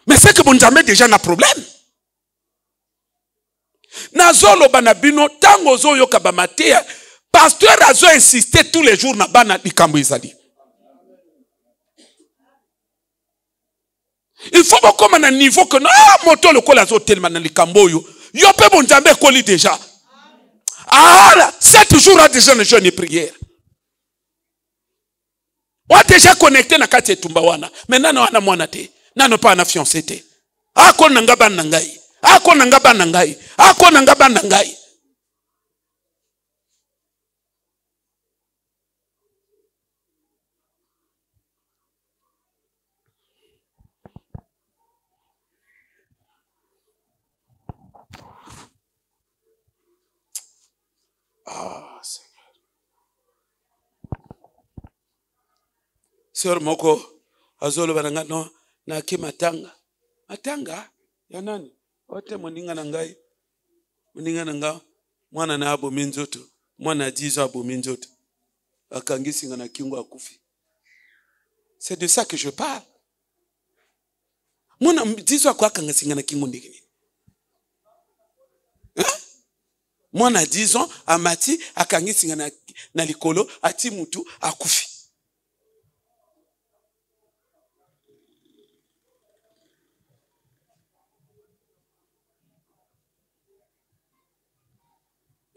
Speaker 1: Mais c'est que bon jamais déjà na problème. Na zolo bana bino tango zo yo kabamatea. Pasteur azo insister tous les jours na bana likambo izali. Il faut beaucoup à un niveau que non, moto le col azo tellement na likambo yo. Yo pe bon jambe koli déjà. Ah, 7 jours a déjà le jeûne et prière. On a déjà connecté na kati tumba wana. Maintenant na wana mwana te. Nano pa na fiancé te. Ako nanga bana ngai. Ako nanga bana ngai. Ako nanga bana ngai. Ah, Seigneur. Sœur Moko, azolo bananga no na ki matanga. Matanga ya nani? Ote moninga na ngai. Moninga na nga mwana na abo minzoto. Mwana 10 ans abo minzoto. Akangisi ngana kingo akufi. C'est de ça que je parle. Mwana 10 ans kwa akangisi ngana kingo ndikini. Hein? Mwana 10 ans amati akangisi ngana na likolo ati mutu akufi.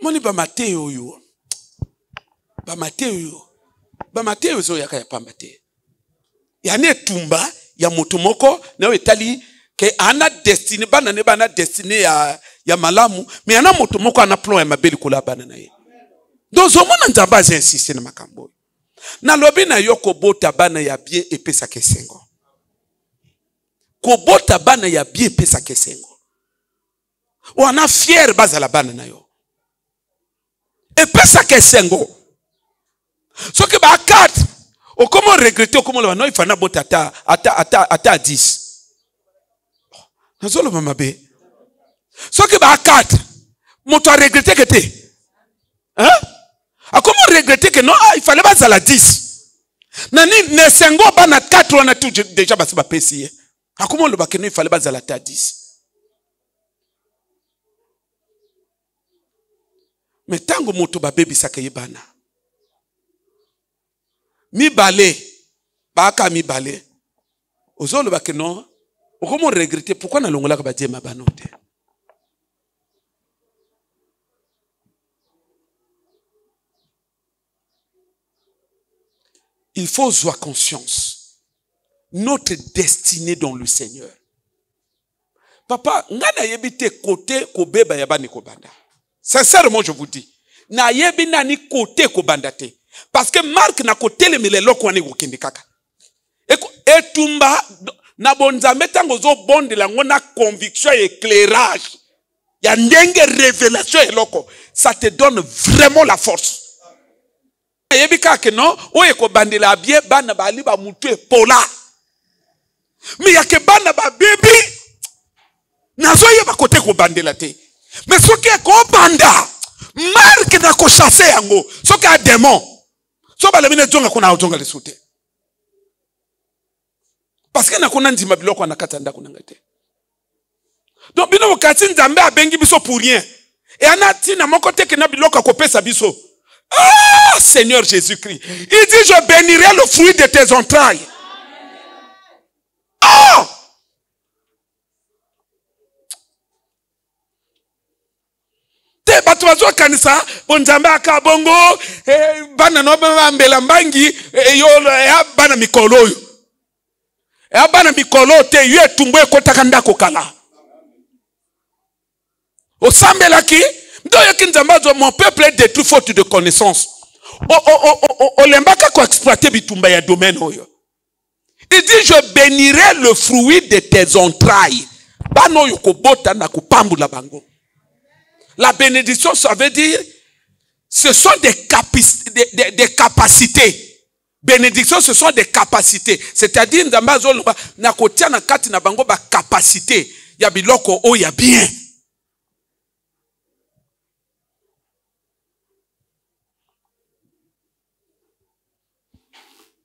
Speaker 1: Moni ba Mateo yo. Ba Mateo zo yaka ya pambate. Yani tumba ya moto moko na etali ke ana destiny bana ne bana destiny ya malamu mais ana moto moko ana plan ya mabeli kula bana na ye. Donc au mona nzamba za insister na makambo. Na lobi na yo kobota bana ya bien epesa kesengo. Kobota bana ya bien epesa kesengo. Wana fier baza la bana na yo. Epesa kesengo. So que ba 4 o comment regretter comment le non il fana bota ata 10. Nazolo mama be. So que ba 4 moto a regretter que te. Hein? A comment regretter que non il fallait pas à la 10. Nani ne sengo ba na 4 on a tout déjà ba pesi. A comment le ba que non il fallait pas à la 10. Mais tango moto ba baby sakaye bana. Mi balé, baka mi balé. Ozolo ba que non, o comment regretter pourquoi na longola ka ba diema banote. Il faut avoir conscience notre destinée dans le Seigneur. Papa, ngana yebite côté ko beba ya bani ko banda. Sincèrement, je vous dis. Na yebi nani côté ko bandate. Parce que Marc na côté le melelo ko ani ko kindikaka. Et tumba Na bonzambe tango zo bonde la ngona conviction et éclairage. Ya ndenge révélation et loko. Ça te donne vraiment la force. Yebika ke non, oye ko bandela bien bana ba li ba mutu e pola. Mais ya ke bana ba baby. Nazo ye ba kote ko bandela te. Mais soki ko banda, marque na ko chasser yango. Soki a démon. So ba le mine zonga ko na zonga le soute. Parce que na ko ndima biloko na katanda ko ngate. Donc bino okati nzambe abengi biso pour rien. Et anati na moko te ke na biloko ko pesa biso. Ah, Seigneur Jésus-Christ. Il dit, je bénirai le fruit de tes entrailles. Oh! Te batuazo kanisa, bonzambe akabongo, bana no mbela mbangi, yo ya bana mikolo yo. Ya bana mikolo te yo etumbo ekotaka ndako kala. Osambelaki mon peuple est détruit faute de connaissance. Olembaka ko exploiter bitumba ya domaine oyo. Il dit, je bénirai le fruit de tes entrailles. Bano yo ko bota na ko pambula bango. La bénédiction, ça veut dire, ce sont des capacités. Bénédiction, ce sont des capacités. C'est-à-dire, na ko tia na kati na bango ba capacité. Ya biloko o ya bien.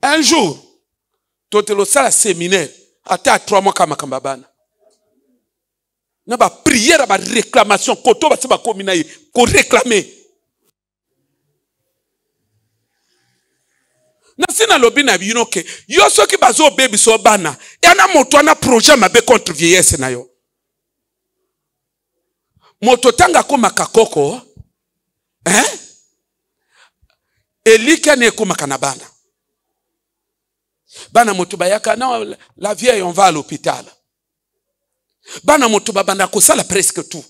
Speaker 1: Un jour, totelo sala séminaire, ata 3 mois kama kambabana. Na ba prière, ba réclamation, koto ba seba komina ye, ko réclamer. Na sina lobi na binoke, yo soki bazo baby so bana, yana moto ana projet mabe contre vieillesse na yo. Moto tanga ko makakoko, Elika ne ko makanabana. Bana motuba yaka non, la vieille on va à l'hôpital. Bana motuba bana ko sala presque tout.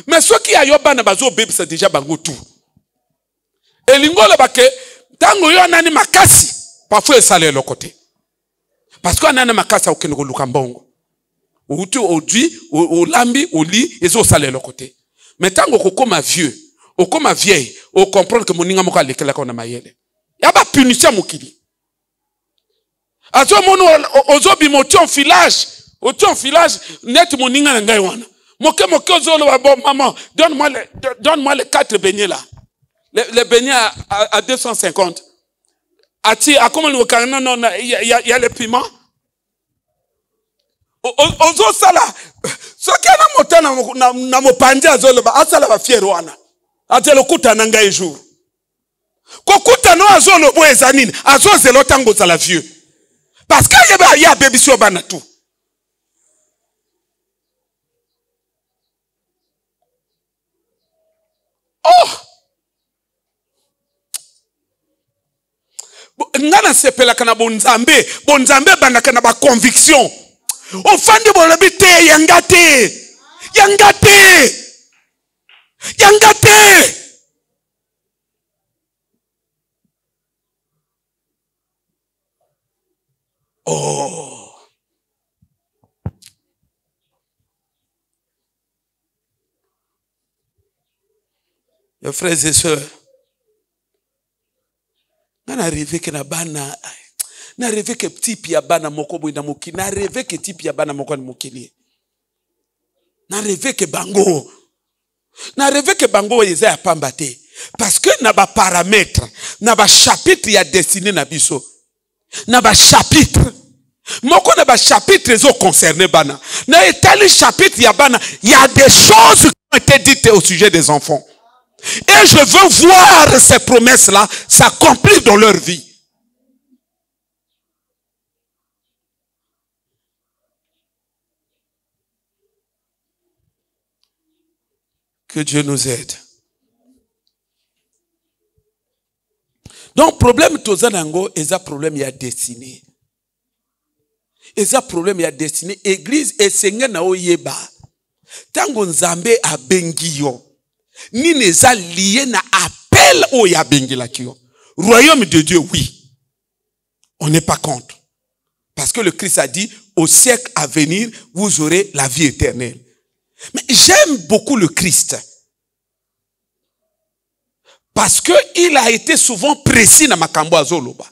Speaker 1: Mais ceux qui a yo bana bazo bébé c'est déjà bango tout. Et lingolo bake tango yo nani makasi parfois sale le côté. Parce que nani makasi au kengo lukambongo. Outu odui o lambi o li ezo sale le côté. Mais tango kokoma vieux, okoma vieille, o comprendre que moninga moko alekela ko na mayele. Yaba punition mokili. Azo mono ozo bimoti en filage, net moninga na ngai wana. Moke ozolo ba bon maman, donne-moi les 4 beignets là. Les beignets à 250. Ati a comment le cannon non il y a le piment. Ozo sala. So kana motana na mopanje azolo ba asala ba fiero wana. Atelo kuta na ngai jour. Ko kuta no azolo bo ezanini, azo zelo tango za la vieux. Parce que il y a bébé sur banatou. Oh! Ngana sepela kana bonzambe banaka na ba conviction. Ofandi bolobite yangate. Oh. Mes frères et sœurs, on a rêvé que na bana, na rêvé que petit pia bana moko boy na moki, na rêvé que petit pia bana moko na mokili, na rêvé que bango yeza ya pambate, parce que na ba paramètre, na ba chapitre ya destiné na biso. Na ba chapitre moko na ba chapitre zo concerné bana na etali chapitre ya bana il y a des choses qui ont été dites au sujet des enfants et je veux voir ces promesses là s'accomplir dans leur vie. Que Dieu nous aide. Donc, problème tozanango, eza problème ya destiné. Eza problème ya destiné. Église, esenge na oyeba. Tango nzambe a bengiyo. Ni neza lié na appel o ya bengi la kiyo. Royaume de Dieu, oui. On n'est pas contre. Parce que le Christ a dit, au siècle à venir, vous aurez la vie éternelle. Mais j'aime beaucoup le Christ. Parce qu'il a été souvent précis dans Makambo Azoloba.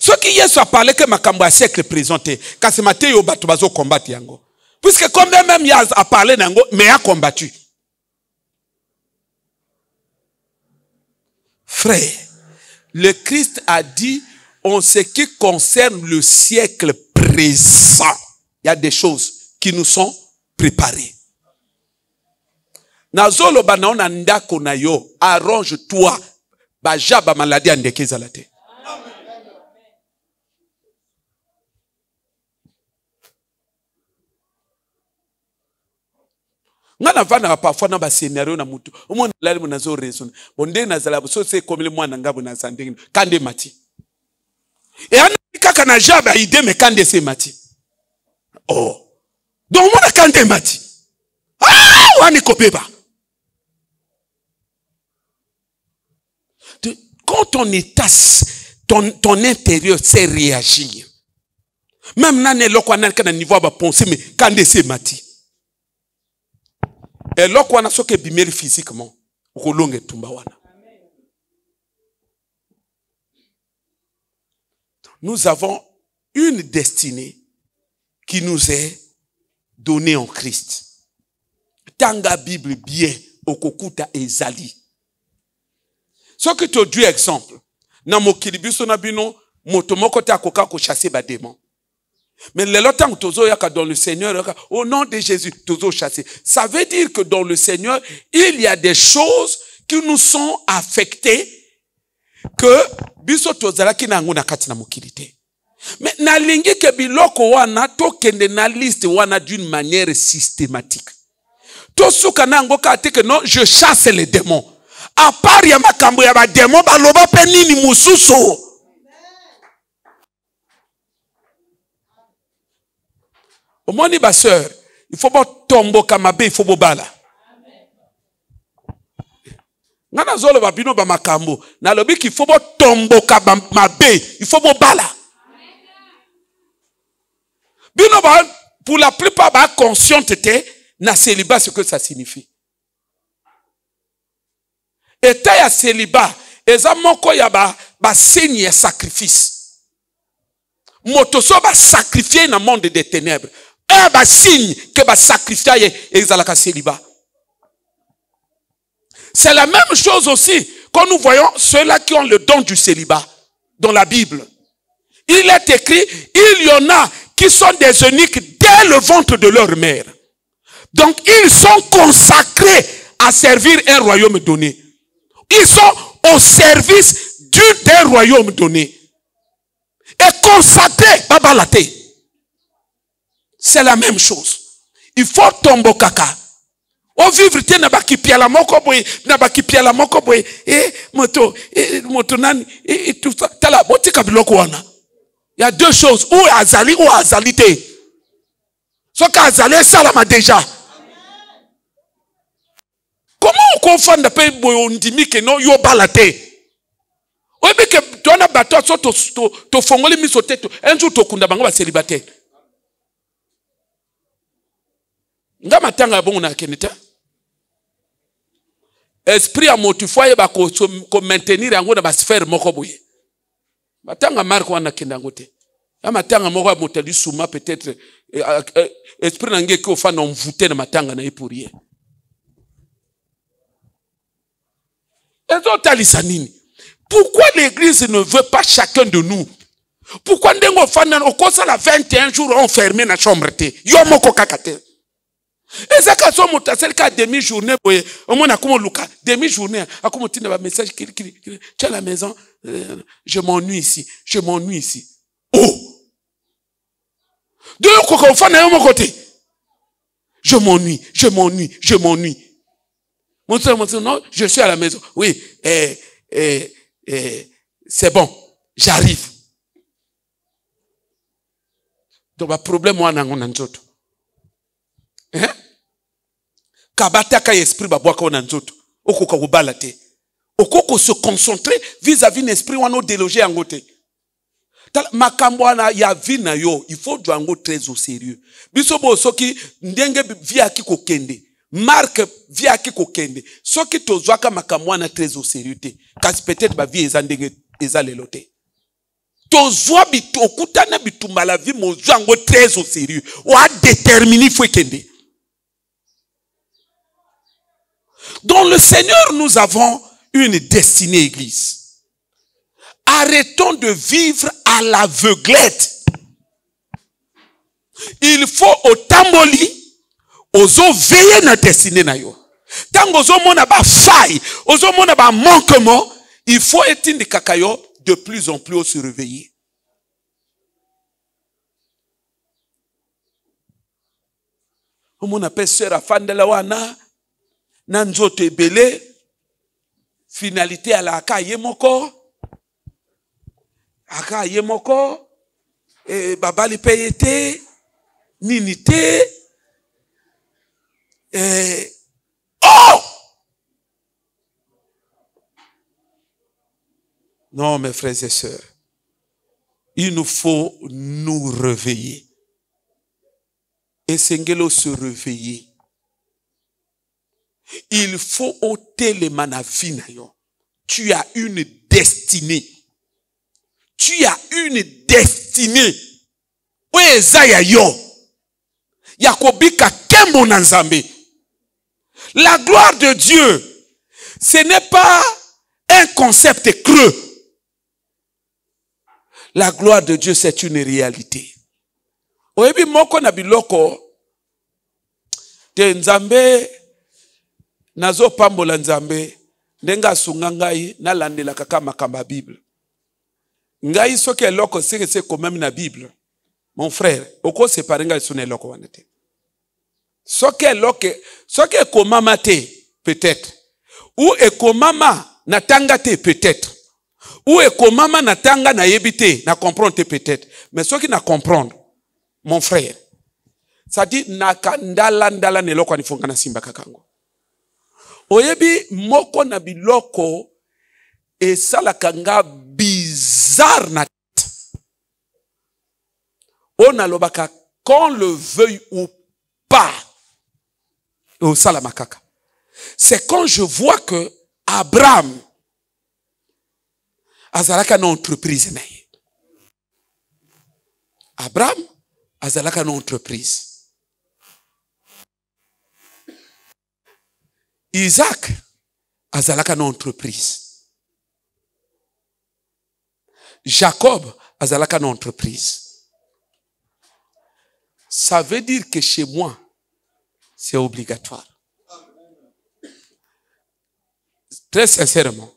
Speaker 1: Ce qui Yesu a parlé que Makambo a siècle présenté, quand c'est Matthieu au Batubazo combattu yango. Puisque quand même il a parlé nango, mais il a combattu. Frère, le Christ a dit, en ce qui concerne le siècle présent, il y a des choses qui nous sont préparées. Nazolo banaona ndako na yo, arrange-toi, bajaba maladie andeke zalate. Ngana vana parfois na ba scénario na mutu. Omona lali munazo raison. Bonde na zala so se komile mwana ngabo na sandeng kande mati. Et ana kaka na jaba ide me kande se mati. Oh. Donc mona kande mati. Ah, wani kopeba. Quand ton état, ton intérieur sait réagir, même nan eloko nan kana niveau ba penser mais kande se mati. Eloko wana soke bimeli physiquement, ukolonge tumba wana. Nous avons une destinée qui nous est donnée en Christ. Tanga Bible bien okokuta ezali. Ce que tu as dit exemple, na mokili biso na bino moto moko ta koka ko chasser ba démon. Mais le longtemps tozo yaka dans le Seigneur, au nom de Jésus, tozo chasser. Ça veut dire que dans le Seigneur, il y a des choses qui nous sont affectées que biso tozala ki na ngona kati na mokilité. Mais na lingi ke biloko wana to kende na liste wana d'une manière systématique. To suka na ngoka te que non, je chasse les démons. À part ya makambo ya ba démon baloba pe nini mususu. Au moins, ma soeur, il faut pas tomber comme ma il faut pas bala. Ngana zolo ba bino ba makambo, na lobi qu'il faut pas tomber comme ma il faut pas bala. Bino ba pour la plupart ba consciente na célibat ce que ça signifie. Et ya célibat, eza moko ya ba signe ya sacrifice. Motoso ba sacrifier dans le monde des ténèbres. Un signe que va sacrifier exalaka célibat. C'est la même chose aussi quand nous voyons ceux-là qui ont le don du célibat dans la Bible. Il est écrit, il y en a qui sont des eunuques dès le ventre de leur mère. Donc ils sont consacrés à servir un royaume donné. Ils sont au service d'un royaume donné. Et consacrés, babalaté. C'est la même chose. Il faut tomber kaka. O vivre te na baki piala moko boy, na baki piala moko boy, moto nani, tout ça. Tala boti kabiloko wana. Il y a deux choses, ou azali ou azalité. Ce qu'azali salama déjà. Comment on confond de paix boy on dit que non yo balate. Oui mais que tu as bateau to fongoli misote un jour to kunda bango ba célibataire. Nga matanga bon na kenita. Esprit a motifoye ba ko maintenir yango na ba sphère moko boye. Matanga marko wana kenda ngote. Ya matanga moko moteli suma peut-être esprit na ngeki ofana mvute na matanga na pour rien. Pourquoi l'église ne veut pas chacun de nous? Pourquoi ndengo fana okosa la 21 jours enfermé na chambre te? Yo moko kakate. Et ça quand on monte celle ka demi-journée boye, au moins na comme luka demi-journée, a comme tinda ba message qui tu à la maison, je m'ennuie ici, je m'ennuie ici. Oh. De ko ko fana yo moko te. Je m'ennuie, je m'ennuie, je m'ennuie. Mon soeur, non, je suis à la maison. Oui, c'est bon, j'arrive. Donc, le problème, moi, on a un autre. Hein? Kabata ka esprit ba boaka on a un autre. Okoko balate. Okoko se concentrer vis-à-vis d'un esprit ou un autre délogé en côté. Makambwana ya vina yo, il faut dwango très au sérieux. Bisobo soki ndenge via ki kokende. Marque via ki kokende. Soki tozwaka makambwana très au sérieux te. Kasi peut-être ba vie ezandenge ezalelote. Tozwa bitu okutana bitumba la vie mozwango très au sérieux. Wa déterminer faut kende. Dans le Seigneur, nous avons une destinée, église. Arrêtons de vivre à l'aveuglette. Il faut au tamboli, ozo veiller na destinée na yo. Tant ozo mona ba faille, ozo mona ba manquement, il faut éteindre kakayo de plus en plus se réveiller. On appelle sœur afandela wana, nanzote ebele, finalité à la aka yemoko. Aka yemoko, babali payete, ninite, oh! Non, mes frères et sœurs, il nous faut nous réveiller. Et Sengelo se réveiller. Il faut ôter les manavinayo. Tu as une destinée. Tu as une destinée. Oezaya yo. Yakobika kembo nanzambe. La gloire de Dieu, ce n'est pas un concept creux. La gloire de Dieu, c'est une réalité. Oebi moko na biloko te nzambe nazo pambola nzambe ndenga sunga ngai na landela kaka makamba Bible. Ngai soki eloko c'est quand même na Bible. Mon frère, oko séparer ngai sone eloko wana te. Soki eloko soki ekomama te peut-être. Ou ekomama na tanga te peut-être. Ou ekomama na tanga na yebite na comprendre te peut-être. Mais soki na comprendre mon frère, ça dit ndala neloko anifunga na simba kakango. Oyebi moko na biloko esalaka nga bizarre na tête. On a lobaka qu'on le veuille ou pas. Au salamakaka. C'est quand je vois que Abraham azalaka na entreprise na ye. Abraham azalaka na entreprise. Isaac azalaka na entreprise. Jacob azalaka na entreprise. Ça veut dire que chez moi, c'est obligatoire. Très sincèrement,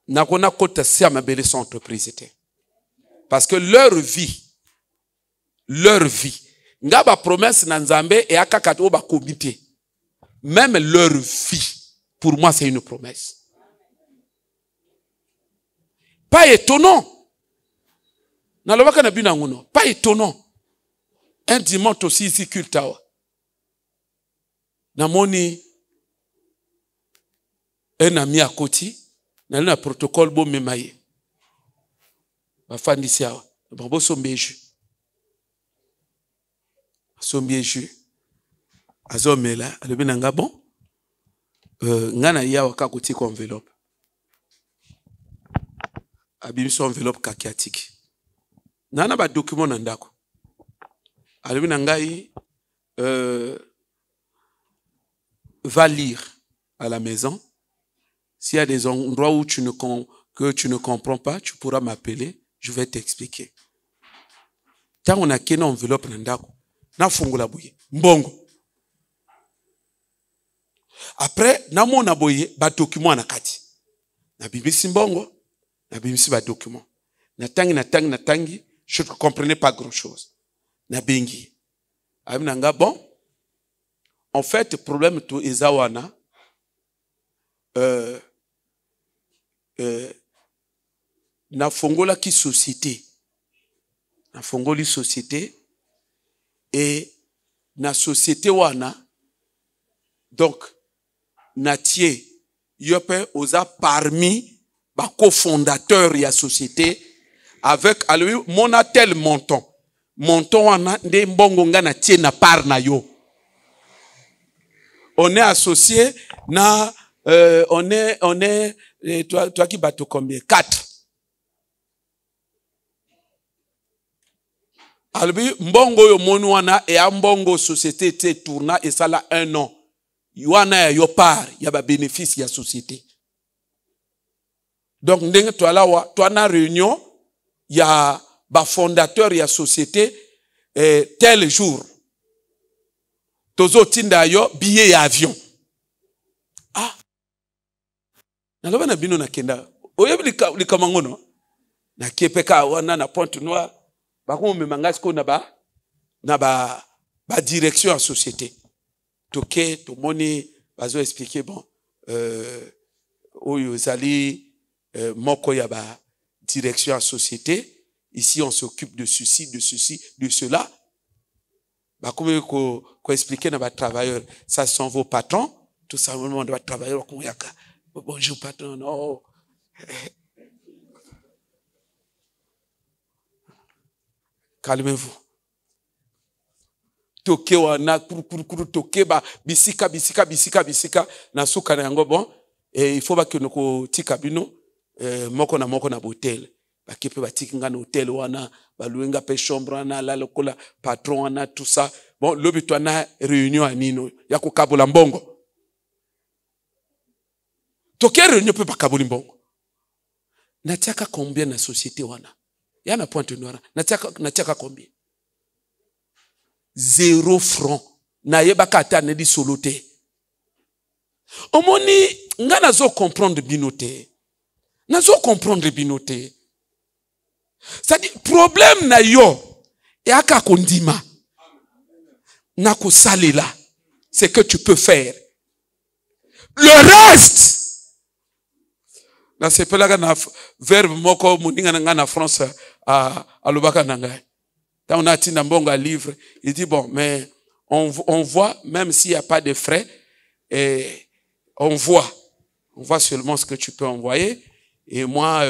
Speaker 1: nakona kota si amabele son entreprise était. Parce que leur vie, ngaba promesse na nzambe et akakato ba comité. Même leur vie, pour moi, c'est une promesse. Pas étonnant. Pas étonnant. Un dimanche aussi ici, Kultawa. Namoni, un ami à côté, dans un protocole bon memaye. Ma femme ici, bon sombeju. Sombeju. Azomela, alobi nanga bon. Ngana ya waka kuti ko enveloppe. Abimi so enveloppe kakiatiki. Nana ba document na ndako. Alobi nangai va lire à la maison. S'il y a des endroits où que tu ne comprends pas, tu pourras m'appeler, je vais t'expliquer. Tant on a qu'une enveloppe na ndako, na fungula buye. Mbongo. Après, namo na boye ba document na kati. Na bibisi mbongo, na bibisi ba document. Na tangi, je ne comprenais pas grand-chose. Na bengi. Abi nanga bon. En fait, le problème to ezawana na fongola ki société. Na fongoli société et na société wana donc Natie, yope oza parmi ba cofondateur ya société avec mon a tel montant. Montant wana nde mbongo nga na tie na part na yo. On est associé na on est toi qui bateau combien? 4. Albi mbongo yo monu wana e a mbongo société te tourna et ça là 1 an. Yoana yo part, ya ba bénéfice ya société. Donc ndenge toi là wa toi na réunion ya ba fondateur ya société tel jour. Tozo tinda yo billet ya avion. Ah. Na loba na bino na kenda. Oyebi likamangono. Na kepeka wana na Pointe-Noire. Bako me mangasko na ba direction en société. Toké to moni bazo expliquer bon oyo zali moko ya ba direction en société. Ici on s'occupe de ceci, de cela. Bako me ko expliquer na ba travailleurs, ça sont vos patrons, tout ça le monde va travailler ko yaka. Bonjour patron. Non. Calmez-vous. Toke wana kuru toke ba bisika na suka na yango bon et il faut ba que noko tika bino moko na hotel ba kepe ba tikinga na hotel wana ba luenga pe chambre wana la lokola patron wana tout ça bon lobi to na réunion anino ya ko kabola mbongo toke réunion pe ba kabola mbongo na tiaka combien na société wana ya na Pointe-Noire na tiaka combien 0 franc na yebaka ata ne di solote omoni nga nazo comprendre binote c'est-à-dire problème na yo yaka kondima na ko salela c'est que tu peux faire le reste na sepelaka na verbe moko muninga nga na France à lobaka nangai. On a un bon livre, il dit bon, mais on voit, même s'il n'y a pas de frais, et on voit seulement ce que tu peux envoyer. Et moi,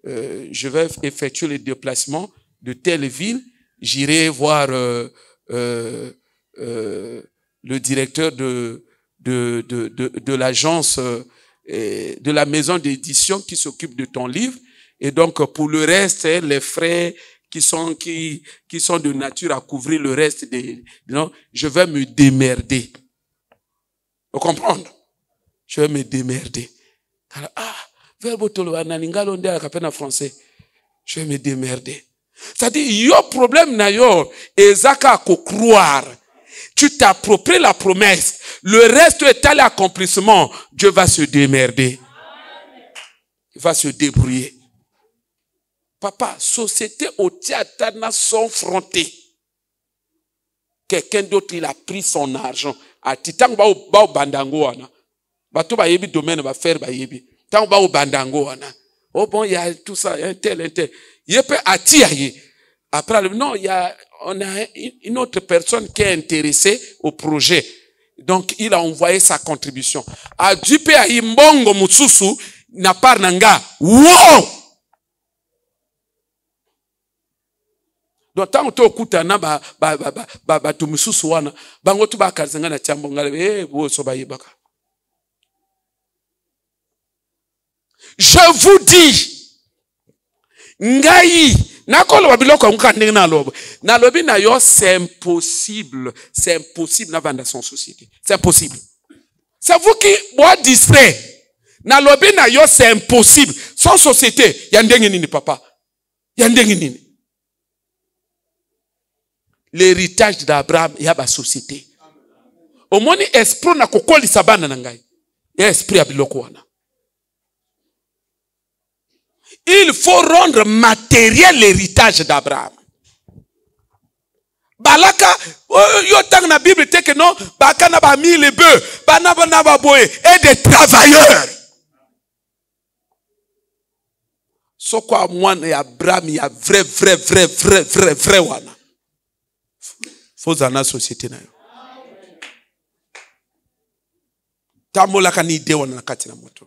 Speaker 1: je vais effectuer le déplacement de telle ville. J'irai voir le directeur de l'agence, de la maison d'édition qui s'occupe de ton livre. Et donc, pour le reste, les frais qui sont de nature à couvrir le reste non, je vais me démerder. Vous comprenez? Je vais me démerder. Alors, verbe tolo ananingalo ndia kapena français. Je vais me démerder. C'est-à-dire, yo problème na yo ezaka ko croire. Tu t'appropries la promesse. Le reste est à l'accomplissement. Dieu va se démerder. Il va se débrouiller. Papa, société au théâtre n'a sans fronté. Quelqu'un d'autre, il a pris son argent. A titang ba o bandango wana. Ba to ba yebi domaine ba faire ba yebi. Tang ba o bandango wana. Oh bon, il y a tout ça, un tel. Yepe atiaye. Après, non, on a une autre personne qui est intéressée au projet. Donc, il a envoyé sa contribution. A dupe a imbongo mutsusu na par nanga. Wow! Donc tant que okuta na ba tumususu wana bango tu ba kazanga na chambo ngale bo so ba yebaka. Je vous dis ngai nakolo babiloko nka ndenge na lobo na lobi na yo c'est impossible na vendre son société c'est impossible c'est vous qui bois distrait na lobi na yo c'est impossible son société ya ndenge nini papa ya ndenge nini. L'héritage d'Abraham y a ba société. Au moins esprit na kokoli sabana na ngai. Ya esprit abiloko wana. Il faut rendre matériel l'héritage d'Abraham. Balaka yo tang na Bible te que non baka na ba mille bœufs, bana ba boye et des travailleurs. Soko moi et Abraham y a vrai wana. Faut zana société na yo. Tamola ka ni de wana kati na moto.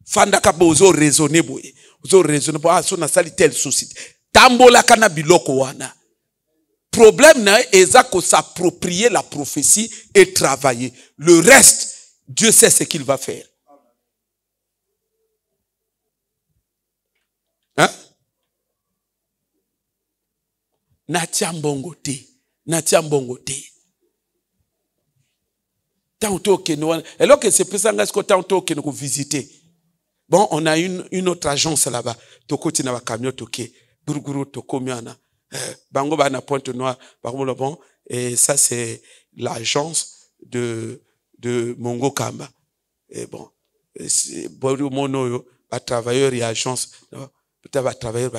Speaker 1: Fanda ka bozo raisonner boye. Vous avez raisonné pour son asali telle société. Tambola kana biloko wana. Problème est qu'on s'approprier la prophétie et travailler. Le reste, Dieu sait ce qu'il va faire. Hein? Natia mbongo te. Natia mbongo te. Alors que c'est plus que tant que nous visiter. Bon, on a une autre agence là-bas. Toko tina wa camion toke. Burguru toko miana. Bango ba na Pointe Noire. Bon, et ça c'est l'agence de Mongo Kamba. Et bon, Boru Mono va travailleur et agence. Peut-être va travailleur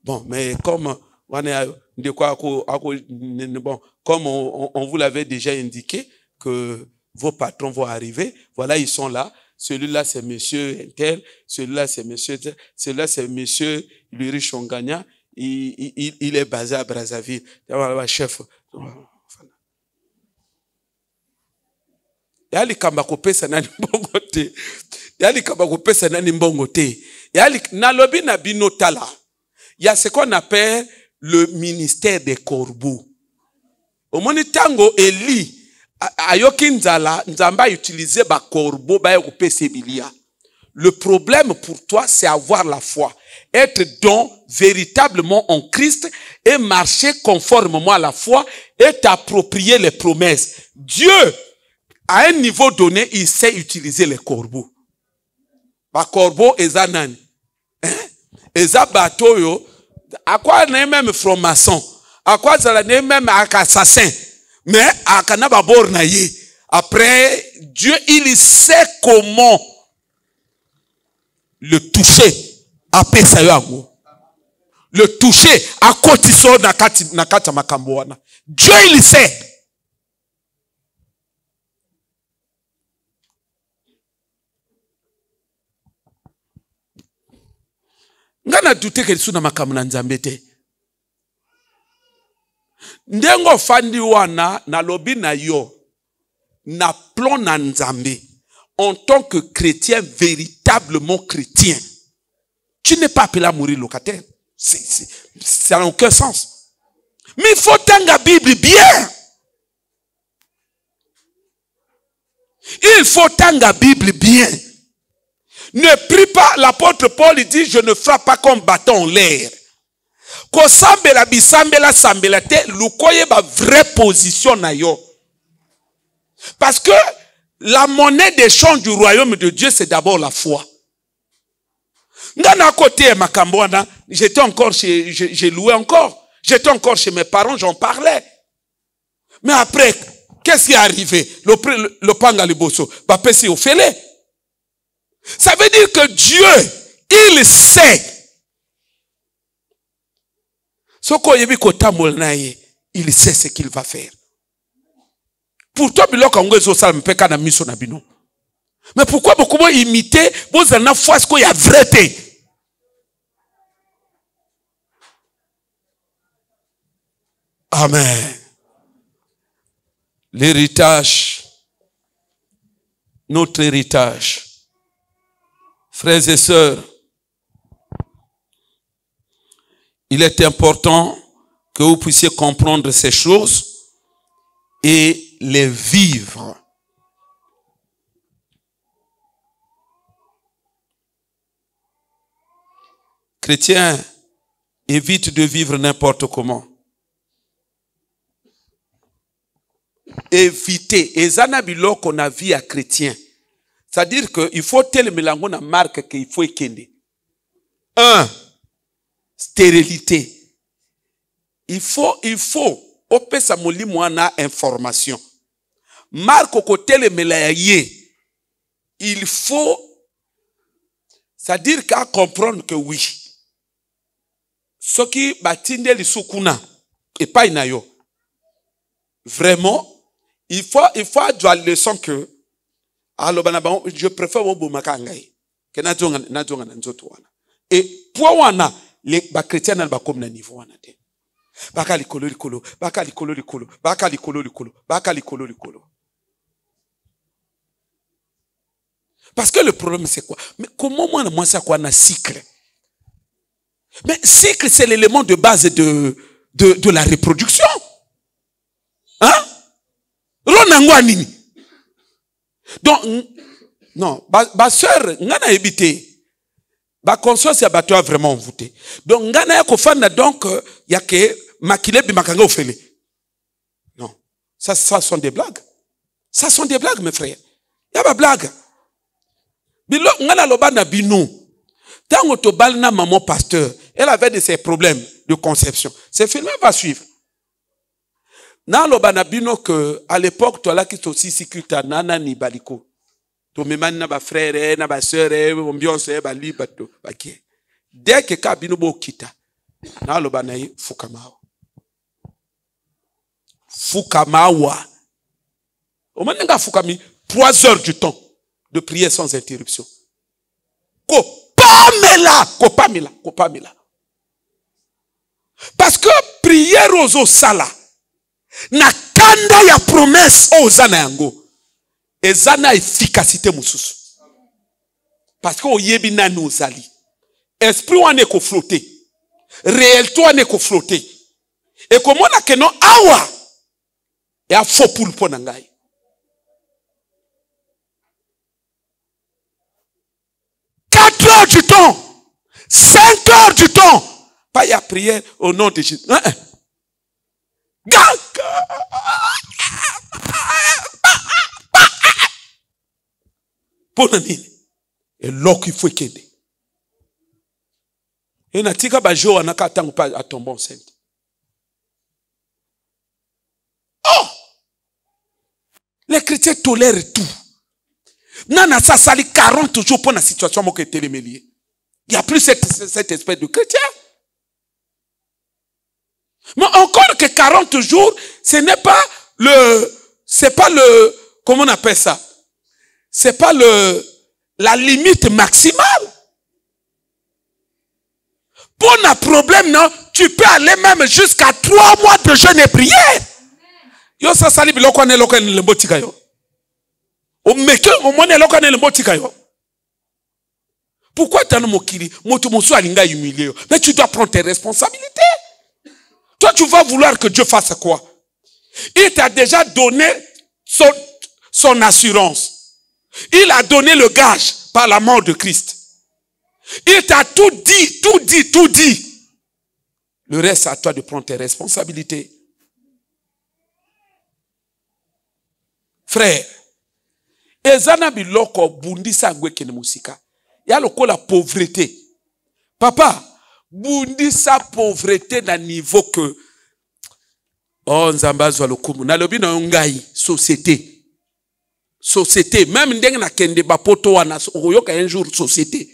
Speaker 1: bon, mais comme on est de quoi bon, comme on vous l'avait déjà indiqué que vos patrons vont arriver, voilà, ils sont là. Celui-là, c'est monsieur Intel. Celui-là, c'est monsieur, celui-là, c'est monsieur Louis Chongagna. Il est basé à Brazzaville. Voilà, chef. Yali kamba kopesa nani mbongo te. Yali kamba kopesa nani mbongo te. Yali nalobi na bino tala. Il y a ce qu'on appelle le ministère des corbeaux. Au moni tango Eli ayoki nzala nzamba utiliser ba corbeau ba kopesa bilia. Le problème pour toi, c'est avoir la foi. Être donc véritablement en Christ et marcher conformément à la foi et t'approprier les promesses. Dieu, à un niveau donné, il sait utiliser les corbeaux. Les corbeaux, ils ont nani. Ils ont bateau yo. À quoi n'est même franc-maçon? À quoi ça n'est même assassin? Mais à kanaba bornaye. Après, Dieu, il sait comment le toucher. Après ça le toucher à côté so nakati makambo wana. Dieu il sait. Ngana douter que suna makambo na nzambe te. Ndengo fandi wana na lobi na yo na plan na nzambe en tant que chrétien, véritablement chrétien. Tu n'es pas appelé à mourir locataire. Ça n'a aucun sens. Mais il faut tendre la Bible bien. Il faut tendre la Bible bien. Ne prie pas, l'apôtre Paul dit, je ne frappe pas comme bâton en l'air. Ko sambela bisambela sambela te, lukoye ba vraie position na yo. Parce que la monnaie d'échange du royaume de Dieu, c'est d'abord la foi. Ngana côté Makambouana, j'étais encore chez, j'ai loué encore. J'étais encore chez mes parents, j'en parlais. Mais après, qu'est-ce qui est arrivé? Le panga liboso, bapesi au félé. Ça veut dire que Dieu, il sait. Soko yebi kota molnaye, il sait ce qu'il va faire. Pour toi, biloko ngwezo sala mpeka na miso na bino. Mais pourquoi beaucoup vont imiter, vous en avez foi ce qu'il y a vrai. Amen. L'héritage, notre héritage. Frères et sœurs, il est important que vous puissiez comprendre ces choses et les vivre. Chrétien, évite de vivre n'importe comment. Éviter. Et zanabilo qu'on a vu à chrétien. C'est-à-dire qu'il faut tel mélange na marque qu'il faut ékender. 1. Stérilité. Il faut, opé sa moli moana information. Marque au côté le mélange. Il faut, c'est-à-dire qu'à comprendre que oui. Ce qui batinde les soukuna et pas inayo. Vraiment, il faut avoir la leçon que je préfère au Boumakangaï que Nadjonga Nzotoana. Et pour wana, les chrétiens n'ont pas comme niveau wana. Baka likolo. Parce que le problème c'est quoi? Mais comment moi ça quoi na cycle? Mais cycle, c'est l'élément de base de la reproduction. Hein? Donc, non, ma soeur, ngana ebité. Ma conscience ya bato vraiment envoûté. Donc, ngana ya kofanda donc, ya ke makile bimakanga ofele. Non. Ça sont des blagues. Ça sont des blagues, mes frères. Y'a pas blague. Bilo, ngana loba na bino. Tant que tu na maman pasteur, elle avait de ses problèmes de conception. Ce film va suivre. Dans le banabino que à l'époque tu as là qui sont aussi sécuritaire nana ni baliko. Tu me mani na ba frère, na ba sœur, ambiance ba liba to ba ki. Dès que kabino bo kita. Dans le banayi fukamawa. Fukamawa. Au moment nga fukami 3 heures du temps de prière sans interruption. Kopamela. Parce que prière aux sala na kanda ya promesse ozana yango ezana efficacité mususu. Parce que oyebi nani ozali. Esprit wane ko flotter. Réel toi ne ko flotter. Et comment na keno awa ya faux pour pona ngai. Heures du temps, 5 heures du temps, pas y a prière au nom de Jésus. Pour nani? Et l'eau qu'il faut qu'il ait. Et natika bajo anaka tangu pas à tomber enceinte. Oh! Les chrétiens tolèrent tout. Nana ça sali 40 jours pour la situation qui est téléméliée. Il n'y a plus cette espèce de chrétien. Mais encore que 40 jours, ce n'est pas comment on appelle ça? C'est pas la limite maximale. Pour un problème, non, tu peux aller même jusqu'à 3 mois de jeûne et prière. Yo ça sali biloko ne loko ne lembotika yo. Pourquoi tu as humilié? Mais tu dois prendre tes responsabilités. Toi, tu vas vouloir que Dieu fasse quoi? Il t'a déjà donné son assurance. Il a donné le gage par la mort de Christ. Il t'a tout dit. Le reste, c'est à toi de prendre tes responsabilités. Frère, ezana biloko bundisa ngweke ne musika. Ya lokola pauvreté. Papa, bundisa pauvreté na niveau que oh nzambazwa lokumu. Na lobi na ngai société. Société, même ndenge na kende bapoto wana oyoka un jour société.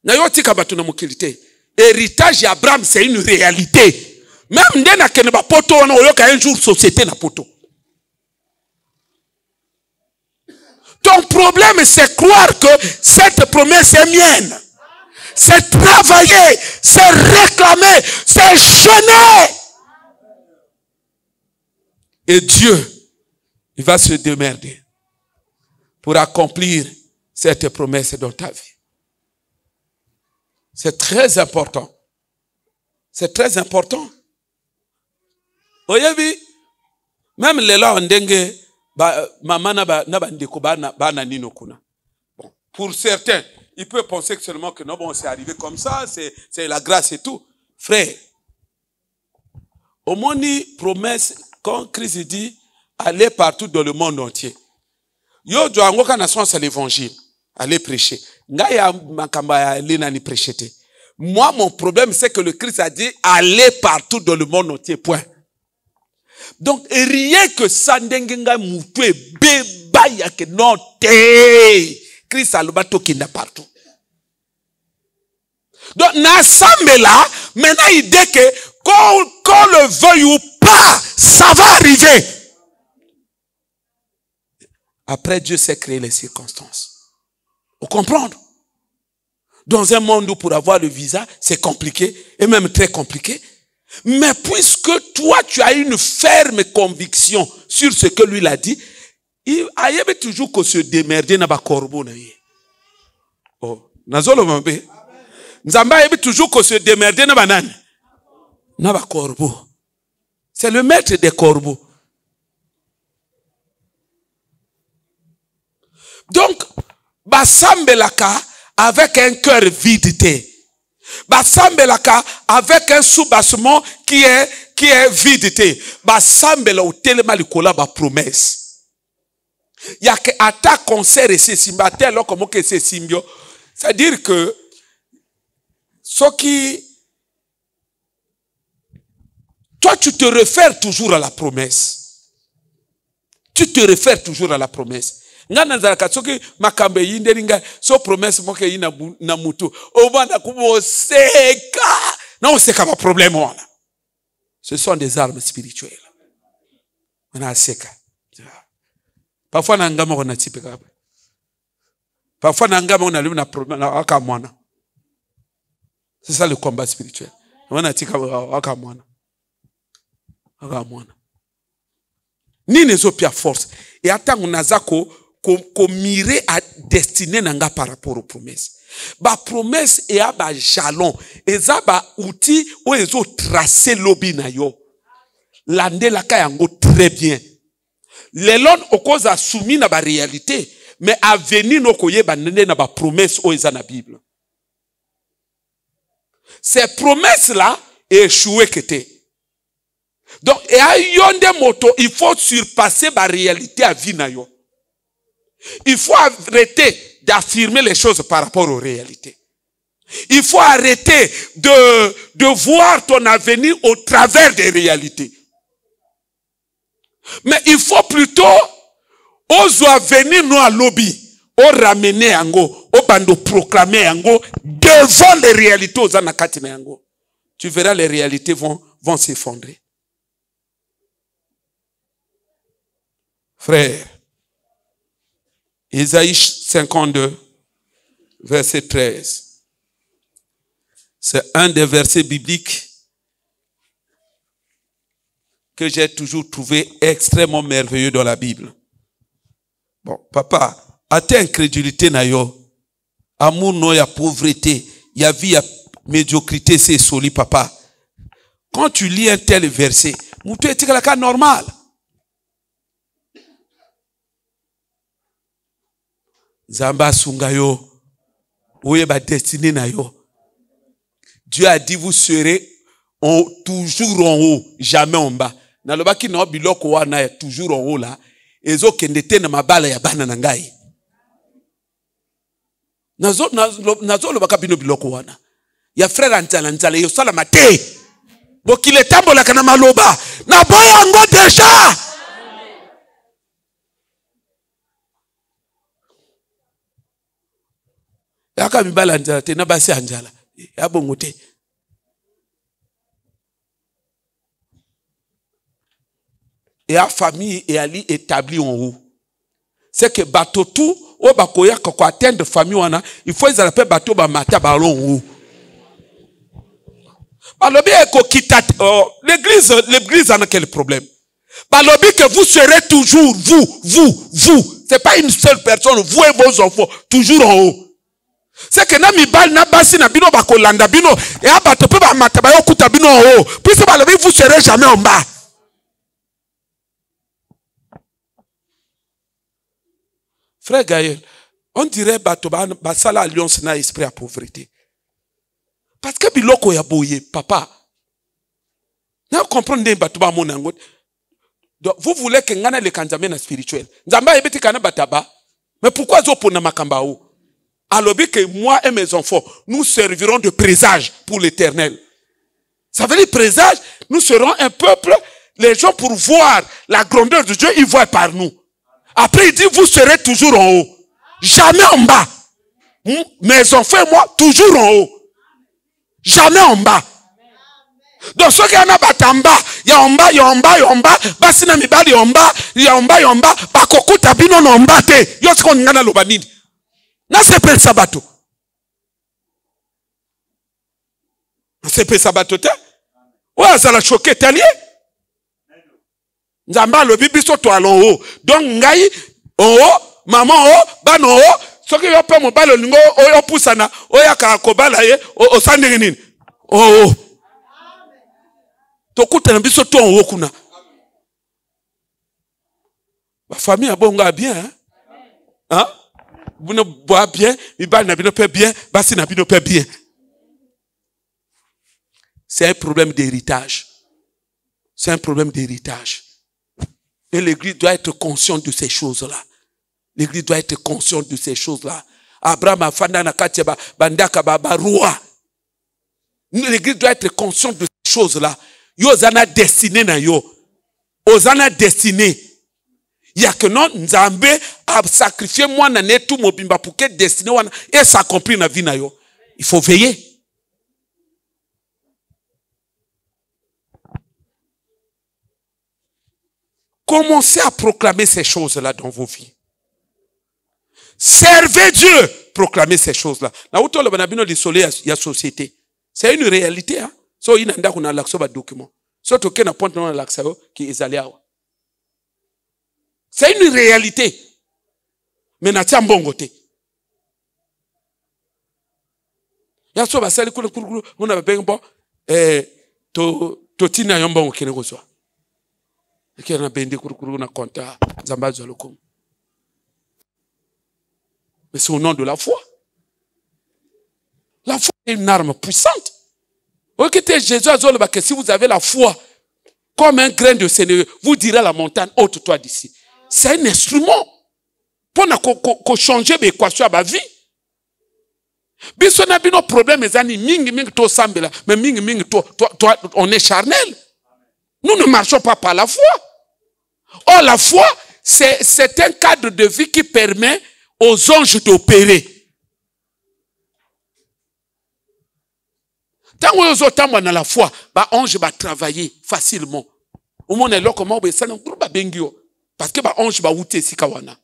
Speaker 1: Na yotika batu na mokilité. Héritage d'Abraham c'est une réalité. Même ndenge na kende bapoto wana oyoka un jour société na poto. Ton problème, c'est croire que cette promesse est mienne. C'est travailler, c'est réclamer, c'est jeûner. Et Dieu, il va se démerder pour accomplir cette promesse dans ta vie. C'est très important. C'est très important. Oyebi, même les là, on dengue, maman n'a ndeko bana nino kuna. Bon, pour certains, ils peuvent penser que seulement que non bon c'est arrivé comme ça, c'est la grâce et tout. Frère, au moins promesse quand Christ dit allez partout dans le monde entier. Yo doit ngoka na sens à l'évangile, allez prêcher. Ngaya makamba ya lena ni prêcher. Moi mon problème c'est que le Christ a dit allez partout dans le monde entier point. Donc, rien que ça, ndengenga moutoué, beba yake non te. Christ a le bateau qui n'a partout. Donc, n'assemble là, maintenant il dit que, qu'on le veuille ou pas, ça va arriver. Après, Dieu sait créer les circonstances. Vous comprenez? Dans un monde où pour avoir le visa, c'est compliqué, et même très compliqué. Mais puisque toi, tu as une ferme conviction sur ce que lui l'a dit, il y avait toujours qu'on se démerder dans le corbeau. Oh, nazolo mambe. Nzamba est toujours qu'on se démerde na banane. Na ba corbeau. C'est le maître des corbeaux. Donc, basambelaka avec un cœur vide. Basambelaka avec un soubassement qui est vide. Basambela ou tellement likola ba promesse. Il y a que ata concert et c'est simbaté alors comment que c'est simbio. C'est-à-dire que ce qui toi tu te réfères toujours à la promesse. Tu te réfères toujours à la promesse. Ngana zalaka soki makambe yinde linga so promesse moke yina na mutu obanda kuboseka non c'est pas problème wana. Ce sont des armes spirituelles. On a seka. Parfois nangama on a type kaba. Parfois nangama on a lu na problème na akamwana. C'est ça le combat spirituel. On a tika akamwana. Akamwana. Nini zo pia force et attend on azako ko mire à destiné nanga par rapport aux promesses. Ba promesse et a ba jalon et za ba outil ou ezo tracer lobby na yo. Lande la kayango très bien. L'elon okoza soumis na ba réalité mais avenir no koye ba nene na ba promesse o eza na Bible. Ces promesses là échoué kete. Donc, et à yonde moto, il faut surpasser la réalité à vie na yo. Il faut arrêter d'affirmer les choses par rapport aux réalités. Il faut arrêter de voir ton avenir au travers des réalités. Mais il faut plutôt oser venir nous à lobby, au ramener ango, au bando proclamer ango devant les réalités aux anakatine ango. Tu verras les réalités vont s'effondrer. Frère, Isaïe 52, verset 13. C'est un des versets bibliques que j'ai toujours trouvé extrêmement merveilleux dans la Bible. Bon, papa, à ta incrédulité na yo, amour no ya pauvreté, ya vie ya médiocrité, c'est soli, papa. Quand tu lis un tel verset, moutou est la cas normal. Zamba sungayo, ouye ba destiné na yo. Dieu a dit vous serez toujours en haut, jamais en bas. Na loba ki na biloko wana toujours en haut là, ezo kendete na mabala ya bana na ngai. Nazo loba ka bino biloko wana. Ya frère antala yo sala mate. Bokile tambola kana maloba, na boya ngo déjà. Yaka mibala njala te na basi anjala ya bongo te. Et la famille est allée établie en haut. C'est que bateau tout au bakoya ko atteindre famille wana il faut ils appellent bateau ba mata ballon en haut. Balobi ko kita l'église a quel problème? Balobi que vous serez toujours vous. C'est pas une seule personne, vous et vos enfants toujours en haut. C'est que na mibal na basi na bino bakolanda bino et abato pe ba mataba yo kuta bino en haut. Puis c'est balobi vous serez jamais en bas. Frère Gaël, on dirait bato ba sala alliance na esprit à pauvreté. Parce que biloko ya boye papa. Na comprendre des bato ba monango. Donc vous voulez que ngana le kanzame na spirituel. Nzamba ebeti kana bataba. Mais pourquoi zo pona makamba o? Alors que moi et mes enfants, nous servirons de présage pour l'éternel. Ça veut dire présage, nous serons un peuple, les gens pour voir la grandeur de Dieu, ils voient par nous. Après il dit, vous serez toujours en haut. Jamais en bas. Mes enfants et moi, toujours en haut. Jamais en bas. Donc ceux qui en a batamba, ya en bas, basina mibali en bas, bakokuta bino en bas te. Yo s'kon ngana lobanini. Na sepe sabato. Na sepe sabato te. Ou ça la choqué talier. Nzamba le bibi so to alon haut. Donc ngai en haut, maman en haut, ban en haut, soki yo pe mobali olingo oyo pusana oya ka kobala ye osandenge nini oh tokutana biso to wokuna ba famille abonga bien hein bino boa bien mibali na bino pe bien basi na bino pe bien. C'est un problème d'héritage. C'est un problème d'héritage. Et l'église doit être consciente de ces choses-là. L'église doit être consciente de ces choses-là. Abraham a fanda na katia bandaka roi. L'église doit être consciente de ces choses-là. Yo zana destiné na yo. Ozana destiné. Il y a que non nzambe a sacrifié moi na netu mobimba pour que destiné wana et s'accomplir na vie na yo. Il faut veiller. Commencez à proclamer ces choses-là dans vos vies. Servez Dieu. Proclamez ces choses-là. La société. C'est une réalité. Hein? So, il y a un accès à document. So, tu as un point de l'accès qui est allé. C'est une réalité. Mais il y a un bon côté. Il y a un bon côté. On a un bon côté. Mais c'est au nom de la foi. La foi est une arme puissante. Jésus a dit que si vous avez la foi comme un grain de sénévé, vous direz à la montagne, ôte-toi d'ici. C'est un instrument pour changer l'équation à ma vie. Biso na bino problème ezani mingi to sambela, mais mingi to on est charnel. Nous ne marchons pas par la foi. Or, la foi, c'est un cadre de vie qui permet aux anges d'opérer. Tant que vous avez la foi, les anges vont travailler facilement. Au monde est là, comment vous avez parce que les anges vont outer si kawana.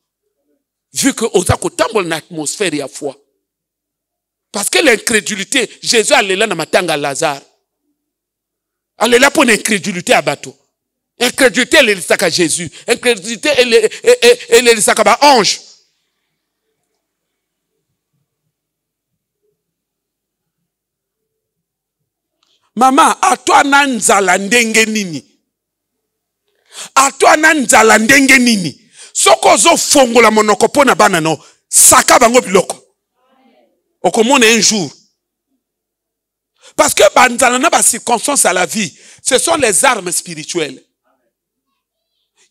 Speaker 1: Vu que vous avez une atmosphère et foi. Parce que l'incrédulité, Jésus allait là dans matanga Lazare. Elle est là pour l'incrédulité à bateau. Incrédulité, elle est là à Jésus. Incrédulité, elle est là à ange. Maman, à toi nanzala ndenge nini. À toi nanzala ndenge nini. Soko zo fongo la monoko pona banano. Saka bango biloko. Okomone un jour. Parce que dans les circonstances à la vie, ce sont les armes spirituelles.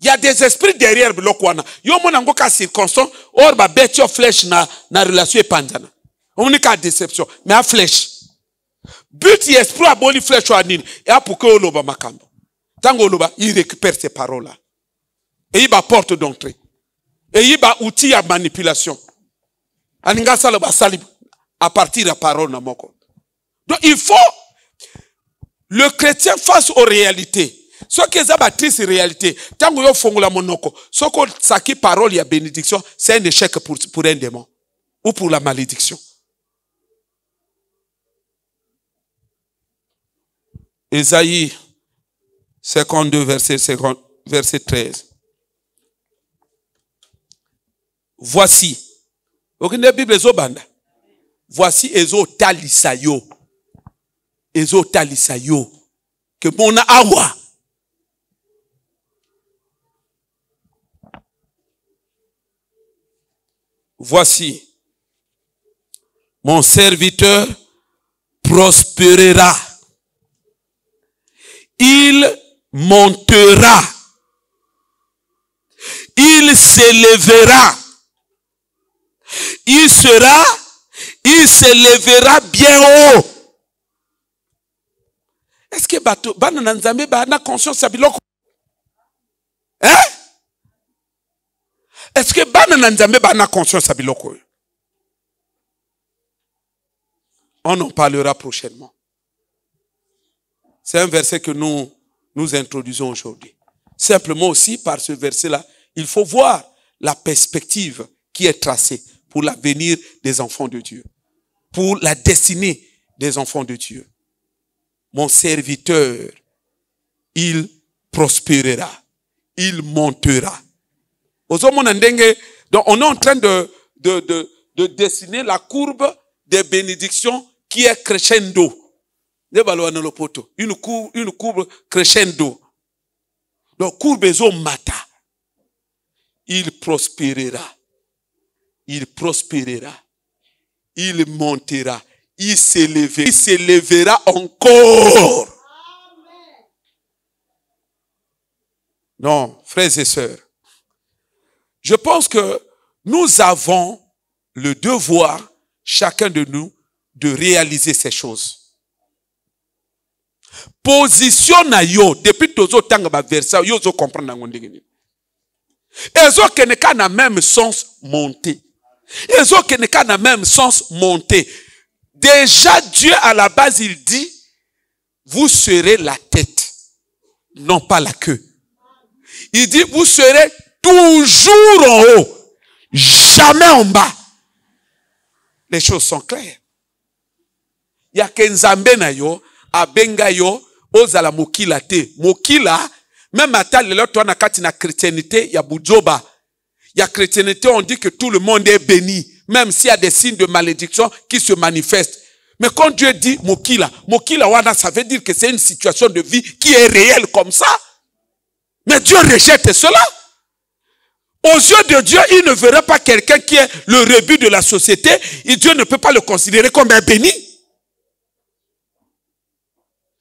Speaker 1: Il y a des esprits derrière le kwana. Yo monango ka circonstance, or ba betio flèche na relation epandana. On est ka déception, mais à flèche. But y esprit a boli flèche ou nini, et a pour que oloba makambo. Tango oloba, il récupère ces paroles là. Et il va porte d'entrée. Et il va outil à manipulation. Aninga saloba salib à partir de parole na moko. Donc il faut le chrétien face aux réalités. Ce qui est abattu c'est réalité. Tant que yo fongola monoko, ce que ça qui parole y a bénédiction, c'est un échec pour un démon ou pour la malédiction. Ésaïe 52 verset 13. Voici. Aucune Bible zobanda. Voici ezo talisayo. Ezo talisayo. Que mon awa. Voici. Mon serviteur prospérera. Il montera. Il s'élèvera. Il s'élèvera bien haut. Est-ce que Banana Nzambe a conscience de biloko? Hein? Est-ce que Banana Nzambe a conscience de biloko? On en parlera prochainement. C'est un verset que nous introduisons aujourd'hui. Simplement aussi, par ce verset-là, il faut voir la perspective qui est tracée pour l'avenir des enfants de Dieu. Pour la destinée des enfants de Dieu. Mon serviteur, il prospérera. Il montera. Donc on est en train de dessiner la courbe des bénédictions qui est crescendo. Une courbe crescendo. Donc, courbe ezo mata. Il prospérera. Il prospérera. Il montera. Il s'élèvera encore. Non, frères et sœurs. Je pense que nous avons le devoir, chacun de nous, de réaliser ces choses. Position na yo, depuis tozo tanga ba verset, yo zo comprendre nango ndenge. Ezo keneka na même sens monter. Ezo keneka na même sens monter. Déjà Dieu à la base il dit, vous serez la tête, non pas la queue. Il dit, vous serez toujours en haut, jamais en bas. Les choses sont claires. Il y a kenzambe na yo, abenga yo, ozala mokila te. Mokila, même à tel lelo toi na kati na chrétienté, il y a bujoba. Il y a chrétienté, on dit que tout le monde est béni, même s'il y a des signes de malédiction qui se manifestent. Mais quand Dieu dit mokila, mokila wana, ça veut dire que c'est une situation de vie qui est réelle comme ça. Mais Dieu rejette cela. Aux yeux de Dieu, il ne verrait pas quelqu'un qui est le rebut de la société et Dieu ne peut pas le considérer comme un béni.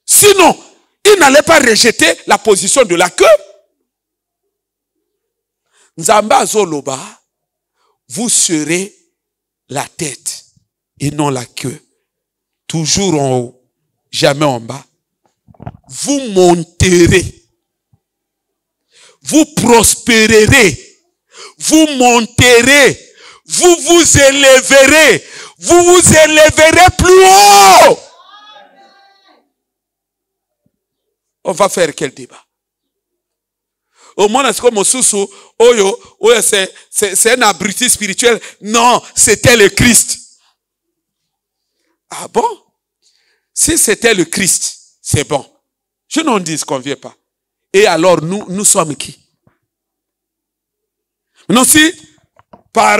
Speaker 1: Sinon, il n'allait pas rejeter la position de la queue. Nzamba Zoloba, vous serez la tête et non la queue. Toujours en haut, jamais en bas. Vous monterez. Vous prospérerez. Vous monterez. Vous vous élèverez. Vous vous élèverez plus haut. On va faire quel débat? Au moins, est-ce que Mosusu, c'est un abruti spirituel? Non, c'était le Christ. Ah bon? Si c'était le Christ, c'est bon. Je n'en dis qu'on ne vient pas. Et alors, nous sommes qui? Non, si, par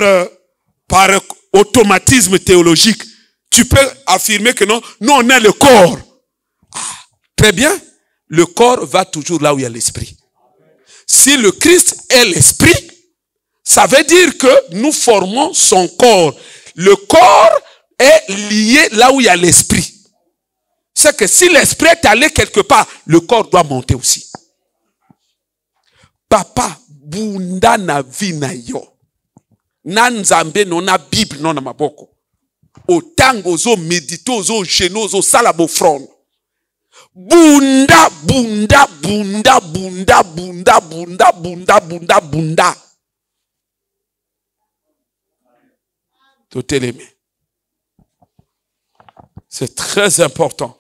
Speaker 1: automatisme théologique, tu peux affirmer que non, nous on est le corps. Ah, très bien. Le corps va toujours là où il y a l'esprit. Si le Christ est l'esprit, ça veut dire que nous formons son corps. Le corps est lié là où il y a l'esprit. C'est que si l'esprit est allé quelque part, le corps doit monter aussi. Papa, bunda na vina yo. Nanzambe nona Bible nona maboko. Otango zo medito zo geno zo salabo front. Bunda, bunda, bunda, bunda, bunda, bunda, bunda, bunda, bunda. Tout est aimé. C'est très important.